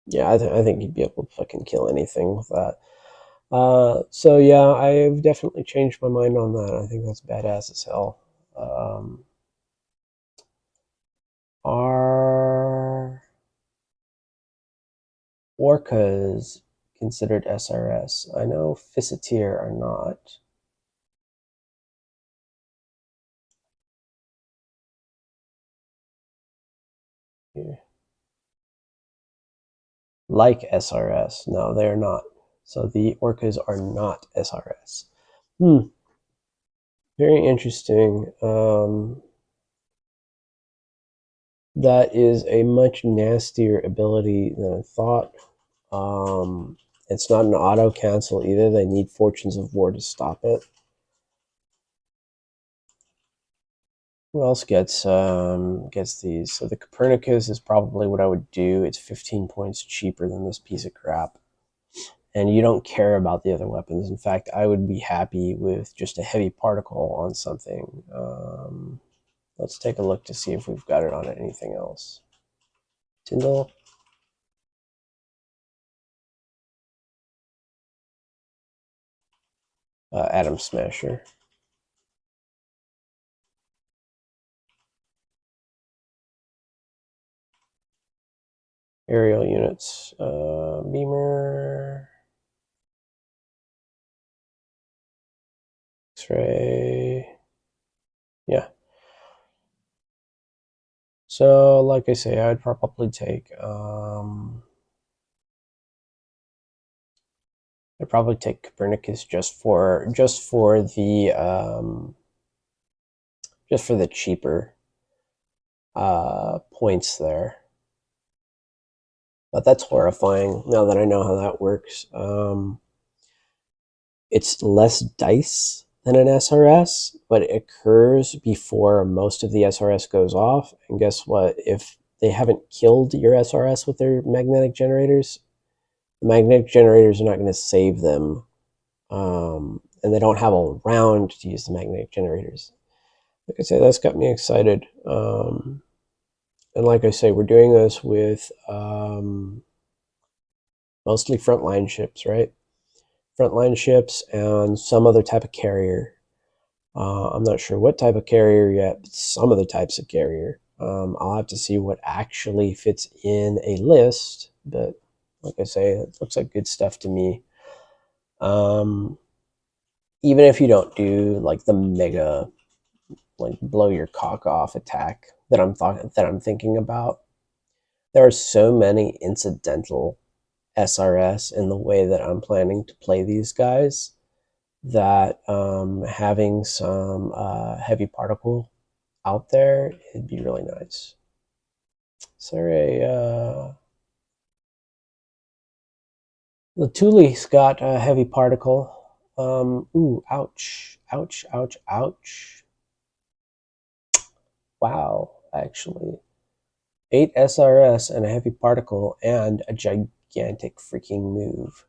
Yeah, I think you'd be able to fucking kill anything with that. So yeah, I've definitely changed my mind on that. I think that's badass as hell. Are orcas considered SRS? I know Fissatir are not. Yeah. Like SRS. No, they're not. So the orcas are not SRS. Very interesting. That is a much nastier ability than I thought. It's not an auto cancel either. They need Fortunes of War to stop it. Who else gets these? So the Copernicus is probably what I would do. It's 15 points cheaper than this piece of crap. And you don't care about the other weapons. In fact, I would be happy with just a heavy particle on something. Let's take a look to see if we've got it on anything else. Tyndall. Atom Smasher. Aerial units. Beamer. X-ray. Yeah. So, like I say, I'd probably take I'd probably take Copernicus just for the cheaper points there. But that's horrifying now that I know how that works. It's less dice than an SRS, but it occurs before most of the SRS goes off. And guess what? If they haven't killed your SRS with their magnetic generators, the magnetic generators are not going to save them. And they don't have a round to use the magnetic generators. Like I say, that's got me excited. And like I say, we're doing this with mostly frontline ships, right? Frontline ships and some other type of carrier. I'm not sure what type of carrier yet, but some of the types of carrier. I'll have to see what actually fits in a list, but like I say, it looks like good stuff to me. Even if you don't do like the mega, like blow your cock off attack that I'm thinking about, there are so many incidental SRS in the way that I'm planning to play these guys that having some heavy particle out there, it'd be really nice. Sorry, the Thule's got a heavy particle. Ooh, ouch, ouch, ouch, ouch. Wow, actually. 8 SRS and a heavy particle and a gigantic freaking move.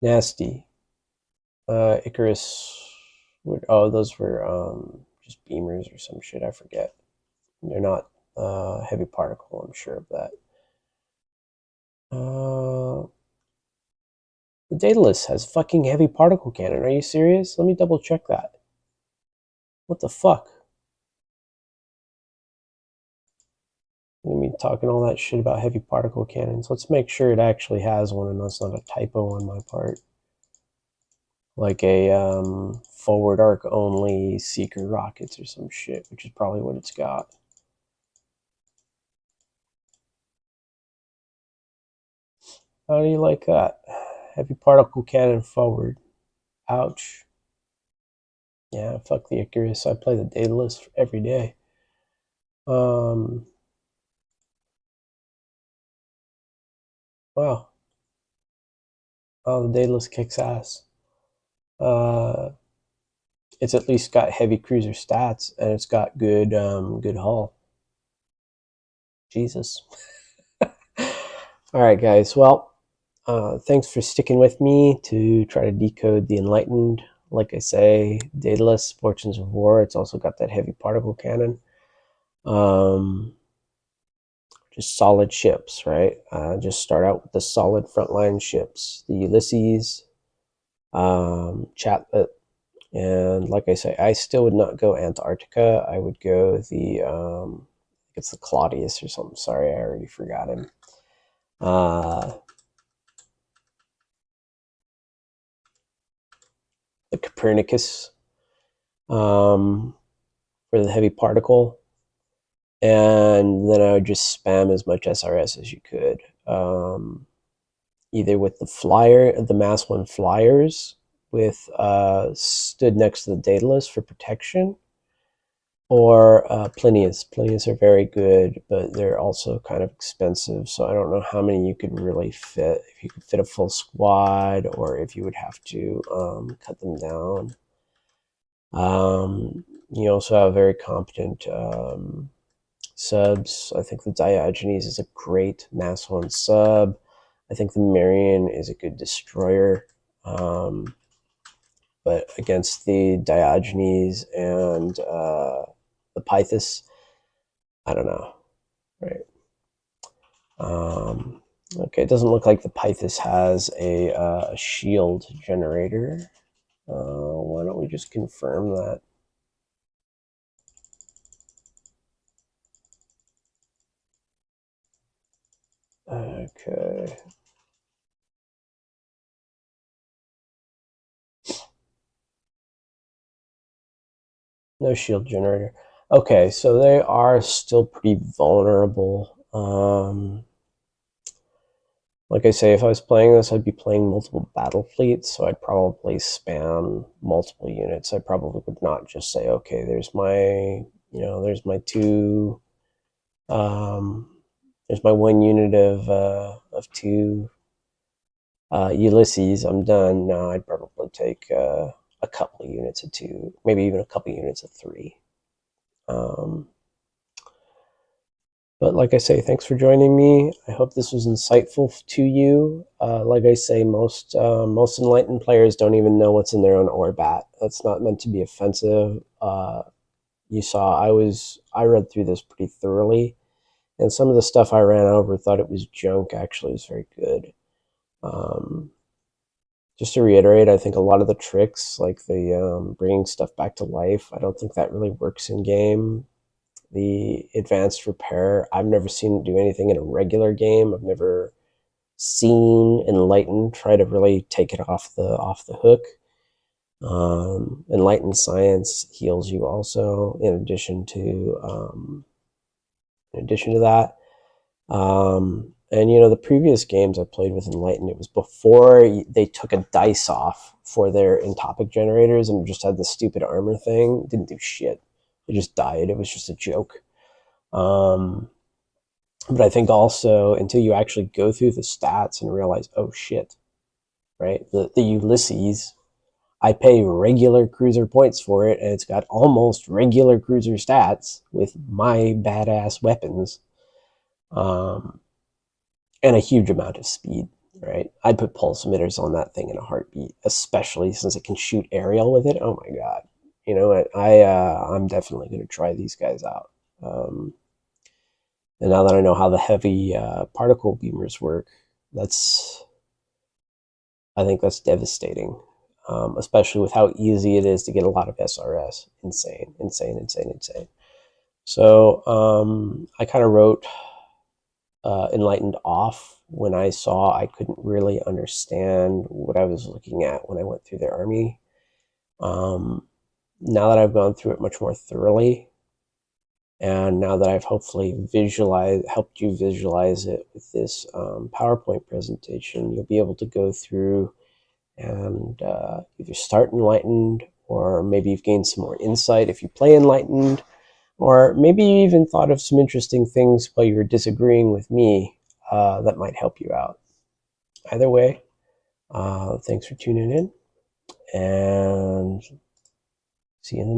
Nasty. Icarus would, oh, those were just beamers or some shit, I forget. They're not heavy particle, I'm sure of that. The Daedalus has fucking heavy particle cannon. Are you serious? Let me double check that. What the fuck? I mean, talking all that shit about heavy particle cannons. Let's make sure it actually has one and that's not a typo on my part. Like a forward arc only seeker rockets or some shit, which is probably what it's got. How do you like that? Heavy particle cannon forward. Ouch. Yeah, fuck the Icarus. I play the Daedalus every day. Wow. Oh, the Daedalus kicks ass. It's at least got heavy cruiser stats and it's got good good hull. Jesus. All right, guys. Well, thanks for sticking with me to try to decode the Enlightened. Like I say, Daedalus, Fortunes of War. It's also got that heavy particle cannon. Just solid ships, right? Just start out with the solid frontline ships, the Ulysses, Chatlet, and like I say, I still would not go Antarctica. I would go the it's the Claudius or something. Sorry, I already forgot him. The Copernicus for the heavy particle, and then I would just spam as much SRS as you could, either with the Mass 1 flyers with stood next to the Daedalus for protection, or Plinius. Plinius are very good, but they're also kind of expensive, so I don't know how many you could really fit, if you could fit a full squad, or if you would have to cut them down. You also have very competent subs. I think the Diogenes is a great Mass 1 sub. I think the Marion is a good destroyer. But against the Diogenes and the Pythus, I don't know, right? Okay, it doesn't look like the Pythus has a shield generator. Why don't we just confirm that? Okay. No shield generator. Okay, so they are still pretty vulnerable. Like I say, if I was playing this, I'd be playing multiple battle fleets, so I'd probably spam multiple units. I probably would not just say, okay, there's my, there's my two, there's my 1 unit of 2 Ulysses, I'm done. No, I'd probably take a couple of units of 2, maybe even a couple of units of 3. Um, but like I say, thanks for joining me. I hope this was insightful to you. Like I say, most enlightened players don't even know what's in their own Orbat. That's not meant to be offensive. You saw I read through this pretty thoroughly, and some of the stuff I ran over thought it was junk actually is very good. Just to reiterate, I think a lot of the tricks, like the bringing stuff back to life, I don't think that really works in game. The advanced repair, I've never seen it do anything in a regular game. I've never seen Enlightened try to really take it off the hook. Enlightened Science heals you also, in addition to that. And you know, the previous games I played with Enlightened, it was before they took a dice off for their entopic generators and just had the stupid armor thing. It didn't do shit. It just died. It was just a joke. But I think also until you actually go through the stats and realize, oh shit, right? The Ulysses, I pay regular cruiser points for it, and it's got almost regular cruiser stats with my badass weapons. And a huge amount of speed, right? I'd put pulse emitters on that thing in a heartbeat, especially since it can shoot aerial with it. Oh my god! You know what? I'm definitely going to try these guys out. And now that I know how the heavy particle beamers work, I think that's devastating, especially with how easy it is to get a lot of SRS. Insane, insane, insane, insane. So I kind of wrote Enlightened off when I saw I couldn't really understand what I was looking at when I went through their army. Now that I've gone through it much more thoroughly, and now that I've hopefully helped you visualize it with this PowerPoint presentation, you'll be able to go through and either start Enlightened, or maybe you've gained some more insight if you play Enlightened, or maybe you even thought of some interesting things while you were disagreeing with me that might help you out. Either way, thanks for tuning in, and see you in the